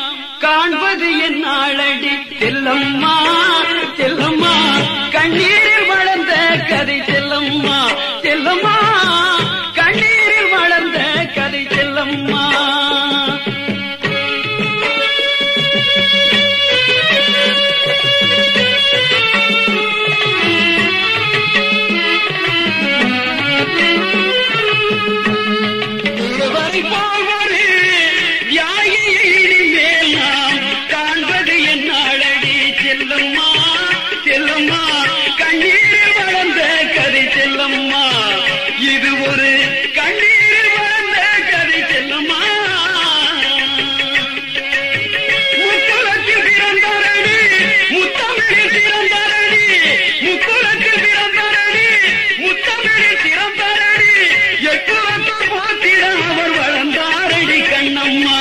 காண்பது என் நாளடி செல்லம்மா செல்லம்மா கண்ணீரில் வளர்ந்த கதை செல்லம்மா செல்லம்மா கண்ணீரில் வளர்ந்த கதை செல்லம்மா தேவரை போல் ஒரு தியாகியின் மேல் நாம் காண்பது என் நாளடி செல்லம்மா செல்லம்மா கண்ணீரில் வளர்ந்த கதை செல்லம்மா இது ஒரு கண்ணீரில் வளர்ந்த கதை செல்லம்மா முக்குலத்தில் பிறந்தாரடி முத்தமிழில் பிறந்தாரடி முக்குலத்தில் பிறந்தாரடி முத்தமிழில் பிறந்தாரடி எக்குலத்தில் பார்த்திட அவர் வளர்ந்தாரடி கண்ணம்மா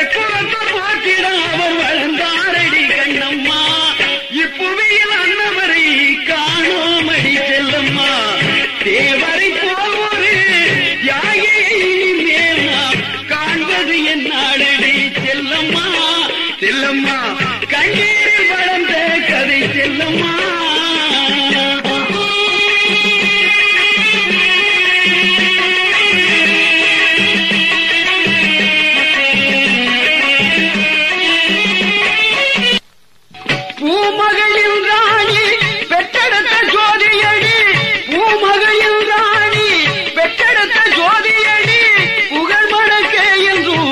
எக்குலத்தில் பார்த்திட அவர் வளர்ந்தாரடி கண்ணம்மா இப்புவியில் அன்னவரை காணோமடி செல்லம்மா தேவரை போல் ஒரு யாகியின் மேல் நாம் காண்பது என் நாடடி செல்லம்மா செல்லம்மா கண்ணீரில் வளர்ந்த கதை செல்லம்மா பூமகளில் ராணி பெற்றெடுத்த ஜோதியடி பூமகளில் ராணி பெற்றெடுத்த ஜோதியடி புகழ் மணக்கே என்றும்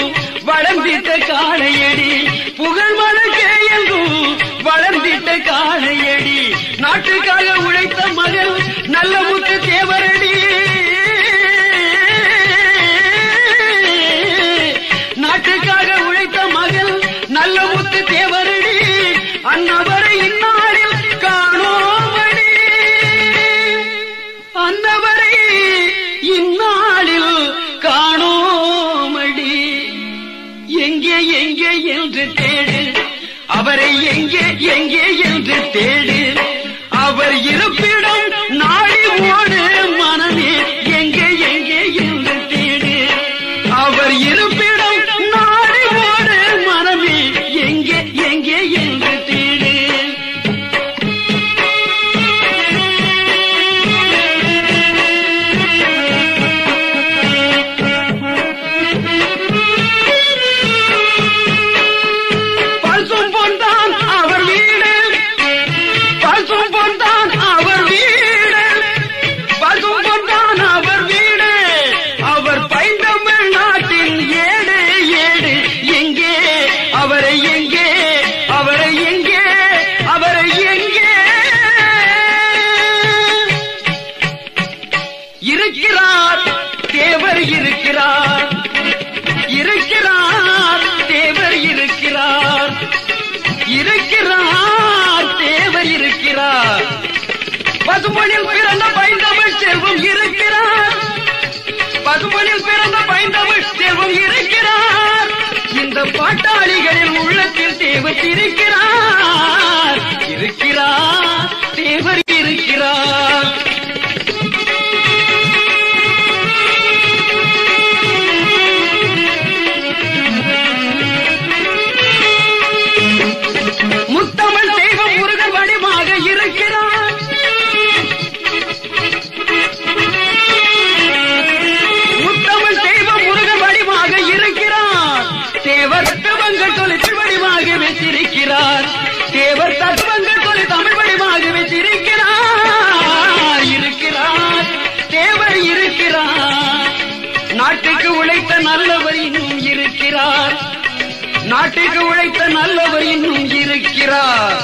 வளர்ந்திட்ட காளையடி புகழ் மணக்கே என்றும் வளர்ந்திட்ட காளையடி நாட்டுக்காக உழைத்த மகள் நல்ல முத்து தேவரடி நாட்டுக்காக உழைத்த மகள் நல்ல முத்து தேவரடி அன்னவரை இந்நாளில் காணோமடி பசுமொழியில் பிறந்த பைந்தமிழ் செல்வம் இருக்கிறார். பசுமொழியில் பிறந்த பைந்தமிழ் செல்வம் இருக்கிறார். இந்த பாட்டாளிகளின் உள்ளத்தில் தேவர் இருக்கிறார். இருக்கிறார், தேவர் இருக்கிறார். முத்தமிழ் தெய்வம் முருகன் வடிவாக இருக்கிறார். முத்தமிழ் தெய்வம் முருகன் வடிவாக இருக்கிறார். தேவர் தத்துவங்கள் சொல்லி வடிவாக வைத்திருக்கிறார். தேவர் தத்துவங்கள் சொல்லி தமிழ் வடிவாக வைத்திருக்கிறார். இருக்கிறார், தேவர் இருக்கிறார். நாட்டுக்கு உழைத்த நல்லவர் இன்னும் இருக்கிறார். நாட்டுக்கு உழைத்த நல்லவர் இன்னும் இருக்கிறார்.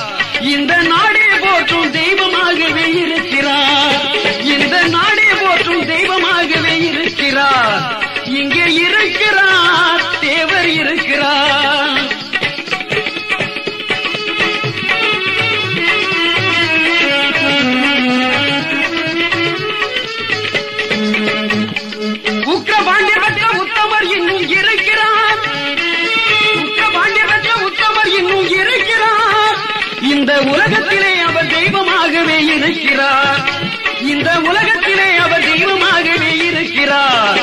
இந்த நாடே போற்றும் தெய்வமாகவே இருக்கிறார். இந்த நாடே போற்றும் தெய்வமாகவே இருக்கிறார். இங்கே இருக்கிறார், தேவர் இருக்கிறார். உக்கிரபாண்டிய பெற்ற உத்தமர் இன்னும் இருக்கிறார். உக்கிரபாண்டிய பெற்ற உத்தமர் இன்னும் இருக்கிறார். இந்த உலகத்திலே அவர் தெய்வமாகவே இருக்கிறார். இந்த உலகத்திலே அவர் தெய்வமாகவே இருக்கிறார்.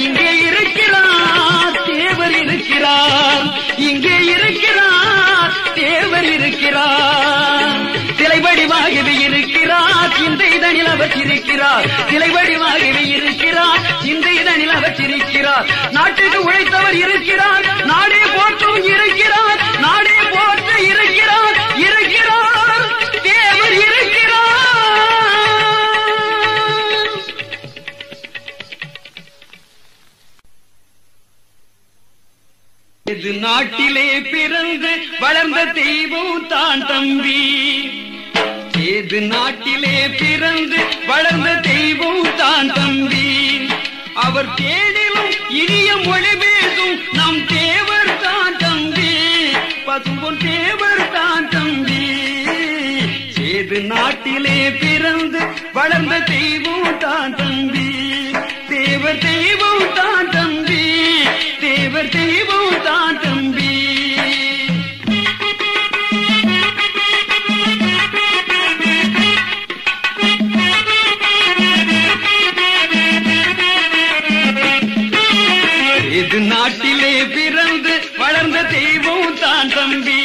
இங்கே இருக்கிறார், தேவர் இருக்கிறார். இங்கே இருக்கிறார், தேவர் இருக்கிறார். சிலை வடிவாகவே இருக்கிறார். இந்த இதனில் அவர் இருக்கிறார். சிலை வடிவாகவே இருக்கிறார். இந்த இதனில் அவர் இருக்கிறார். நாட்டுக்கு உழைத்தவர் இருக்கிறார். நாடே போற்றும் இருக்கிறார். நாடே போற்ற இருக்கிறார். இருக்கிறார், தேவர் இருக்கிறார். இது நாட்டிலே பிறந்து வளர்ந்த தெய்வம் தான் தம்பி. ஏது நாட்டிலே பிறந்து வளர்ந்த தெய்வம் தான் தம்பி. அவர் தேனிலும் இனிய மொழி பேசும் நம் தேவர் தான் தம்பி. பசும்பொன் தேவர் தான் தம்பி. ஏது நாட்டிலே பிறந்து வளர்ந்த தெய்வம் தான் தம்பி. தேவர் தெய்வம் தான் தம்பி. தேவர் தெய்வம் தான் தம்பி. இது நாட்டிலே பிறந்து வளர்ந்த தெய்வம் தான் தம்பி.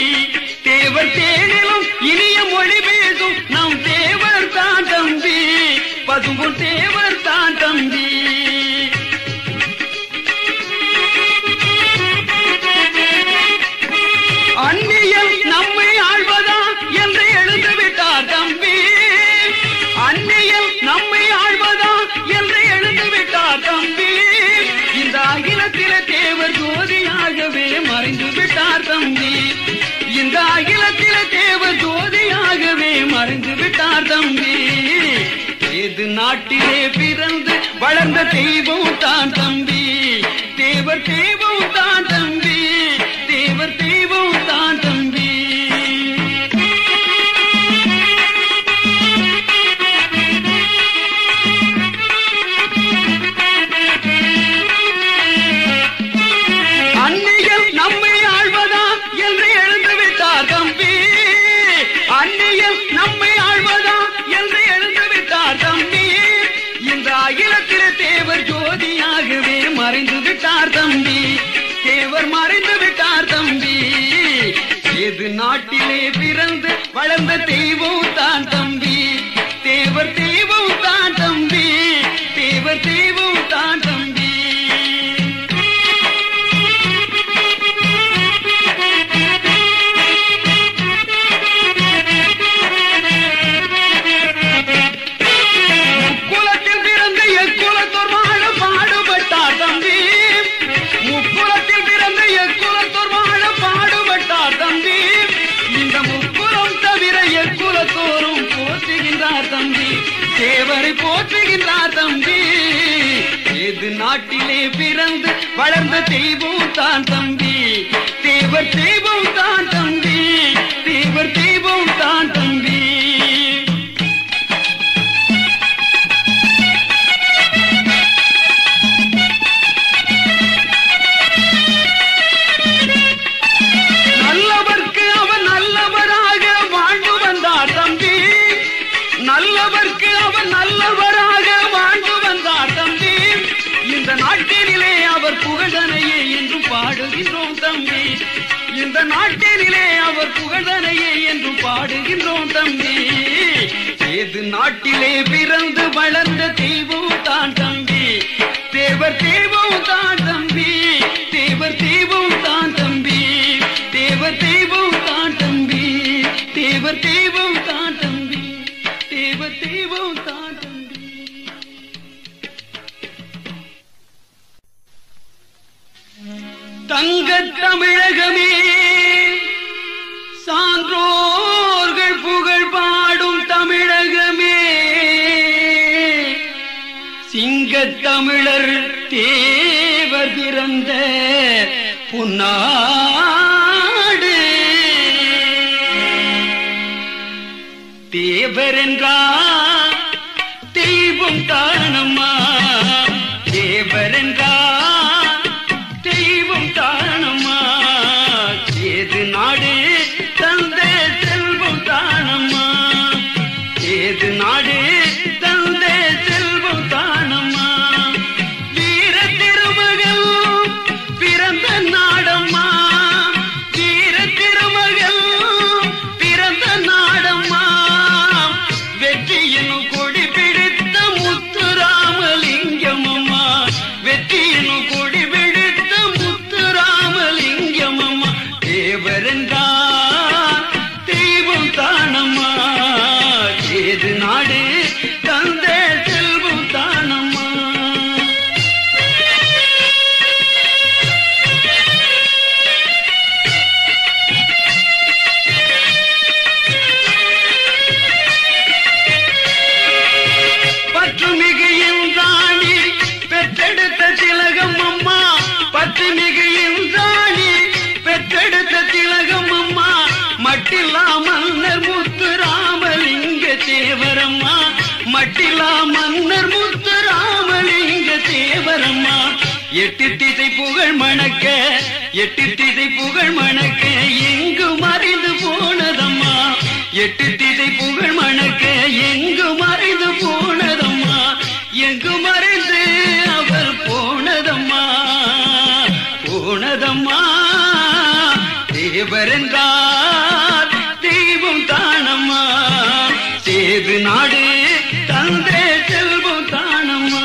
தேவர் தேனிலும் இனிய மொழி பேசும் நம் தேவர் தான் தம்பி. பசும்பொன் தேவர் தான் தம்பி. அந்நியல் நம்மை ஆழ்வதா என்று எழுந்துவிட்டார் தம்பி. அந்நியல் நம்மை ஆழ்வதா என்று எழுந்துவிட்டார் தம்பி. இந்த அகிலத்தில தேவர் ஜோதியாகவே மறைந்து விட்டார் தம்பி. இந்த அகிலத்தில தேவர் ஜோதியாகவே மறைந்து விட்டார் தம்பி. ஏது நாட்டிலே பிறந்து வளர்ந்த தெய்வம் தான் தம்பி. தேவர் தெய்வம் தான் தம்பி. தேவர் தெய்வம் தான் தம்பி. அந்நியல் நம்மை ஆழ்வதா என்று எழுந்துவிட்டார் தம்பி. அந்நியல் நம்மை ஆழ்வதா என்று எழுந்துவிட்டார் தம்பி. இந்த அகிலத்திலே தேவர் ஜோதியாகவே மறைந்து விட்டார் தம்பி. தேவர் மறைந்து விட்டார் தம்பி. ஏது நாட்டிலே பிறந்து வளர்ந்த தெய்வம் தான் தம்பி. தேவர் தெய்வம் தான் தம்பி. தேவர் தெய்வம் தான் தம்பி. முக்குலத்தில் பிறந்த எக்குலத்தோர் வாழ பாடுபட்டார் தம்பி. முக்குலத்தில் பிறந்த எக்குலத்தோர் வாழ பாடுபட்டார் தம்பி. இந்த முக்குலம் தவிர எக்குலத்தோறும் போற்றுகின்றார் தம்பி. தேவரை போற்றுகின்றார் தம்பி. ஏது நாட்டிலே பிறந்து வளர்ந்த தெய்வம் தான் தம்பி. தேவர் தெய்வம் தான் தம்பி. தேவர் தெய்வம் தான் தம்பி. பாடுகின்றோம் தம்பி. இந்த நாட்டிலே அவர் புகழ்தனையே என்று பாடுகின்றோம் தம்பி. ஏது நாட்டிலே பிறந்து வளர்ந்த தெய்வம் தான் தம்பி. தேவர் தெய்வம் தான் தம்பி. தேவர் தெய்வம் தான் தம்பி. தேவர் தெய்வம் தான் தம்பி. தேவர் தெய்வம் தான் தம்பி. தேவர் தெய்வம் தான் தம்பி. தங்கத் தமிழகமே சான்றோர்கள் புகழ் பாடும் தமிழகமே, சிங்கத் தமிழர் தேவர் பிறந்த பொன்னாடு. தேவர் என்றார் தெய்வம் தானம்மா. தேவர் என்றார் தெய்வம் தானம்மா. ஏது நாடு தந்த செல்வம் தானம்மா. ஏது நாடு தந்த செல்வம் தானம்மா. வீர திருமகள் பிறந்த நாடம்மா. வீர திருமகள் பிறந்த நாடம்மா. வெற்றியின் கொடி பிடித்த முத்துராமலிங்கம் அம்மா. வெற்றியின் கொடி பிடித்த முத்துராமலிங்கம் அம்மா. தேவர் என்றார் தெய்வம் தானம்மா. ஏது நாடு தந்த செல்வம் தானம்மா. பற்றுமிகு என்றாணி பெற்றெடுத்த திலகம் அம்மா. பற்றுமிகு என்றாணி பெற்றெடுத்த திலகம் அம்மா. மட்டில்லா மன்னர் முத்துராமலிங்க தேவரம்மா. மட்டில்லா மன்னர் முத்துராமலிங்க தேவரம்மா. எட்டு திசை புகழ் மணக்க, எட்டு திசை புகழ் மணக்க எங்கு மறைந்து போனதம்மா. எட்டு திசை புகழ் மணக்க எங்கு மறைந்து போனதம்மா. எங்கு மறைந்து அவர் போனதம்மா. போனதம்மா. தேவர் என்றார் தெய்வம் தானம்மா. சேது நாடு தந்த செல்வம் தானம்மா.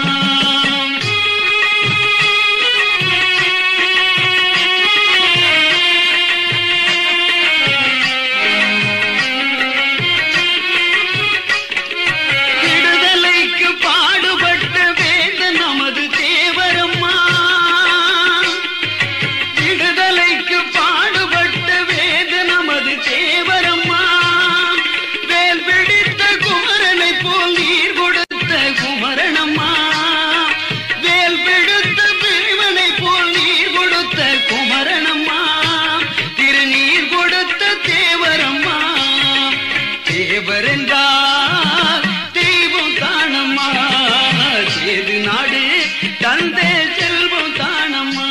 விடுதலைக்கு பாடுபட்ட வேந்த நமது தேவரம்மா. விடுதலைக்கு பாடுபட்ட வேத நமது தேவரம்மா. வேல் பிடித்த குமரனை போல் நீர் கொடுத்த குமரனம்மா. வேல் பிடித்த பிரிவனை போல் நீர் கொடுத்த குமரனம்மா. திருநீர் கொடுத்த தேவரம்மா. தேவர் என்றார் தெய்வம் தானம்மா. சேது நாடு தந்த செல்வம் தானம்மா.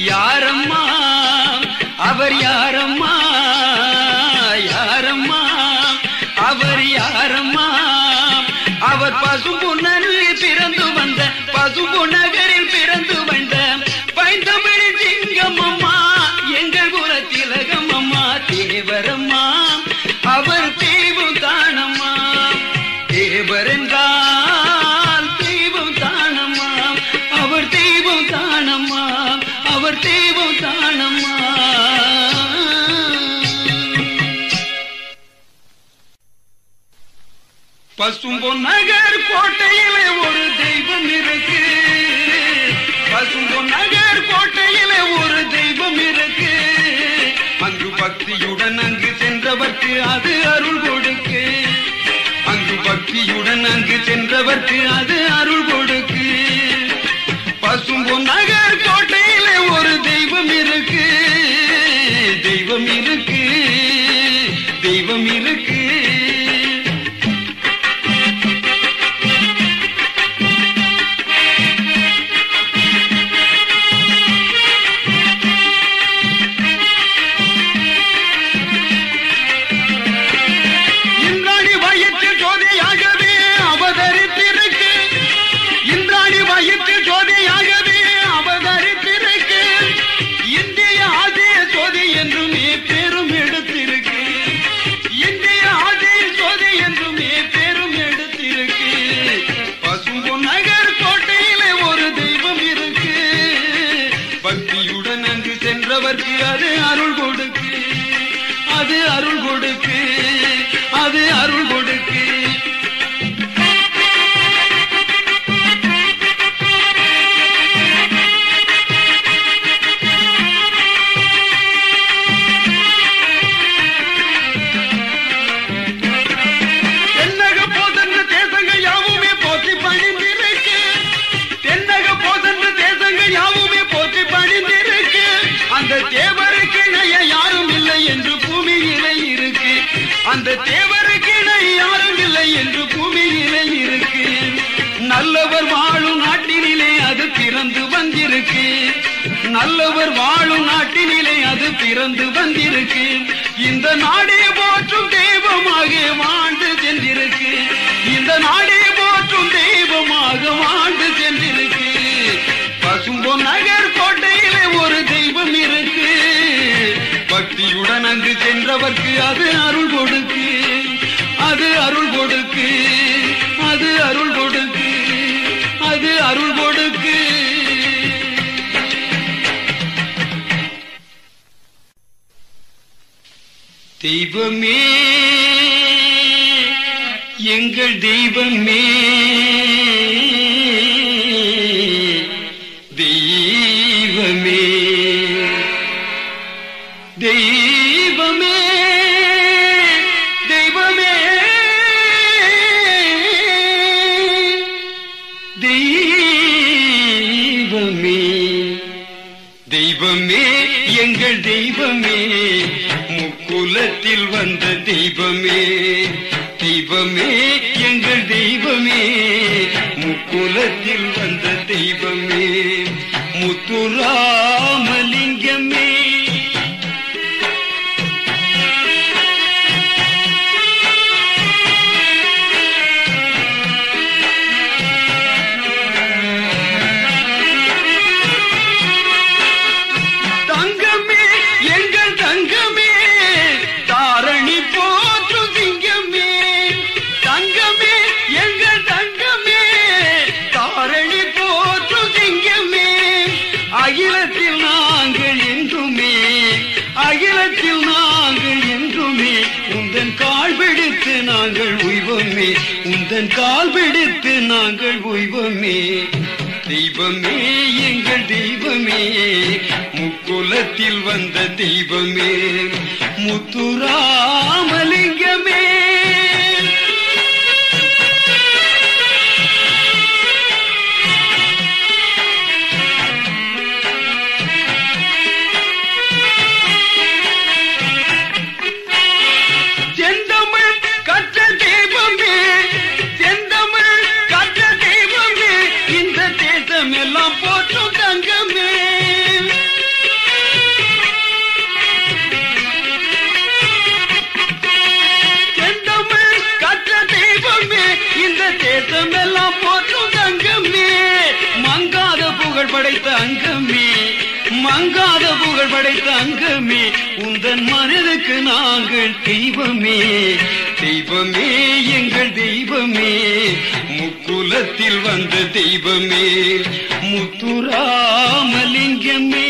யாரம்மா அவர் யாரம்மா. யாரம்மா அவர் யாரம்மா. அவர் பசும்பு நகரில் பிறந்து வந்த, பசும்பு நகரில் பிறந்து வந்த பைந்தமிழ் சிங்கம் அம்மா. எங்கள் குல திலகம் அம்மா. தேவரம்மா அவர் தெய்வம் தானம்மா. தேவர் என்றால் தெய்வம் தானம்மா. அவர் தெய்வம் தானம்மா. அவர் தெய்வம் தானம்மா. பசும்பொன் நகர் கோட்டையிலே ஒரு தெய்வம் இருக்கு. பசும்பொன் நகர் கோட்டையிலே ஒரு தெய்வம் இருக்கு. அங்கு பக்தியுடன் அங்கு சென்றவர்க்கு அது அருள் கொடுக்கு. அங்கு பக்தியுடன் அங்கு சென்றவர்க்கு அது அருள் கொடுக்கு. பசும்பொன் நகர் கோட்டையிலே ஒரு தெய்வம் இருக்கு. தெய்வம் இருக்கு. தெய்வம் இருக்கு. இந்திராணி வயிற்று ஜோதியாகவே அவதரித்திருக்கு. நல்லவர் வாழும் நாட்டினிலே அது பிறந்து வந்திருக்கு. இந்த நாடே போற்றும் தெய்வமாக வாழ்ந்து சென்றிருக்கு. இந்த நாடே போற்றும் தெய்வமாக வாழ்ந்து சென்றிருக்கு. பசும்பொன் நகர் கோட்டையிலே ஒரு தெய்வம் இருக்கு. பக்தியுடன் அங்கு சென்றவர்க்கு அது அருள் கொடுக்கு. அது அருள் கொடுக்கு. அது அருள் கொடுக்கு. அது அருள் கொடுக்கு. தெய்வமே எங்கள் தெய்வமே தெய்வமே தெய்வமே தெய்வமே தெய்வமே தெய்வமே எங்கள் தெய்வமே முக்குலத்தில் வந்த தெய்வமே தெய்வமே எங்கள் தெய்வமே முக்குலத்தில் வந்த தெய்வமே முத்துராமலிங்கமே நாங்கள் உய்வமே உந்தன் கால் பிடித்து நாங்கள் உய்வமே தெய்வமே எங்கள் தெய்வமே முக்குலத்தில் வந்த தெய்வமே முத்துராமலிங்கமே எல்லாம் போற்றும் தங்கமே செந்தமிழ் கற்ற தெய்வமே இந்த தேசம் எல்லாம் போற்றும் தங்கமே மங்காத புகழ் படைத்த அங்கமே மங்காத புகழ் படைத்த அங்கமே உந்தன் மனதுக்கு நாங்கள் தெய்வமே தெய்வமே எங்கள் தெய்வமே முக்குலத்தில் வந்த தெய்வமே முத்துராமலிங்கமே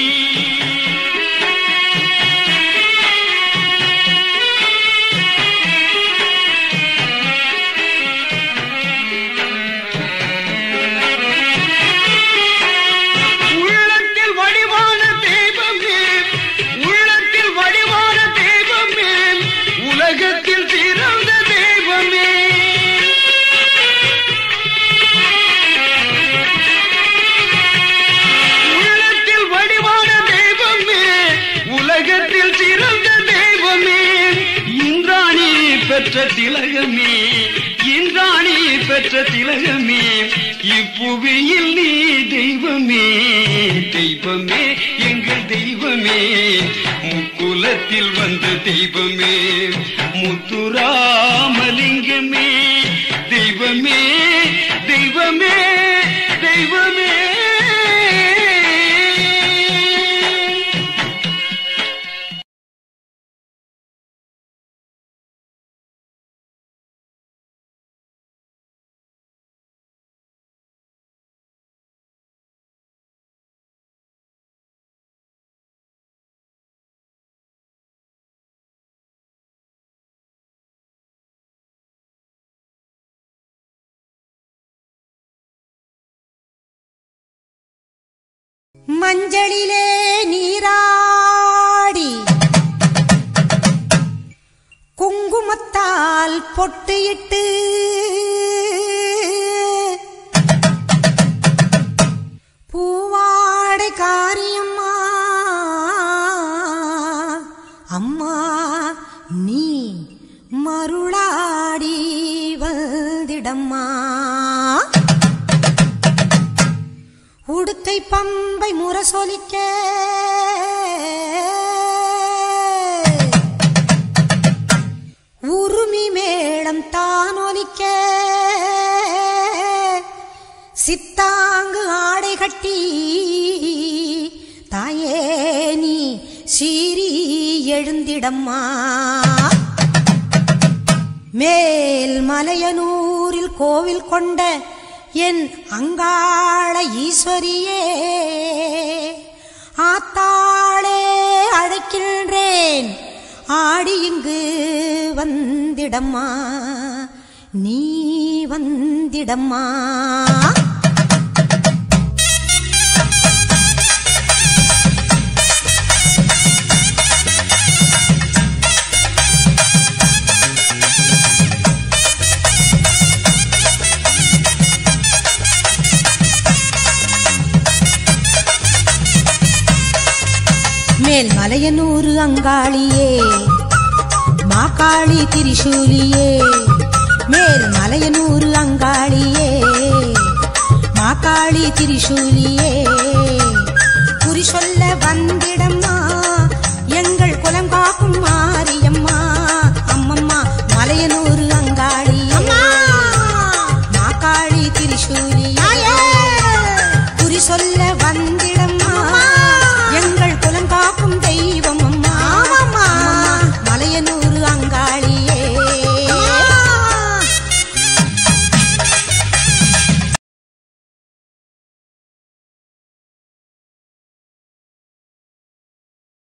உள்ளத்தில் வடிவான தெய்வமே உள்ளத்தில் வடிவான தெய்வமே உலகத்தில் சிறந்த தெய்வமே உள்ளத்தில் வடிவான தெய்வமே உலகத்தில் சிறந்த தெய்வமே இந்திராணி பெற்ற திலகமே இந்திராணி பெற்ற திலகமே இப்புவியில் நீ தெய்வமே தெய்வமே எங்கள் தெய்வமே முக்குலத்தில் வந்த தெய்வமே முத்துராமலிங்கமே தெய்வமே தெய்வமே தெய்வமே மஞ்சளிலே நீராடி குங்குமத்தால் பொட்டியிட்டு பூவாடை காரியம்மா அம்மா நீ மருளாடி வந்திடம்மா உடுக்க ஊத்தை பம்பை முரசொலிக்க உருமி மேளம் தானொலிக்க சித்தாங்கு ஆடை கட்டி தாயே நீ சீறி எழுந்திடம்மா. மேல் மலையனூரில் கோவில் கொண்ட என் அங்காள ஈஸ்வரியே ஆத்தாளே அழைக்கின்றேன் ஆடி இங்கு வந்திடம்மா நீ வந்திடம்மா. மேல் மலையனூரு அங்காளியே மாகாளி திரிசூலியே மேல் மலையனூரு அங்காளியே மாகாளி திரிசூலியே குறி சொல்ல வந்திடம்மா எங்கள் குலம் காக்கும் மாரியம்மா. அம்மம்மா மலையனூரு அங்காளியே மாகாளி திரிசூலியே குறி சொல்ல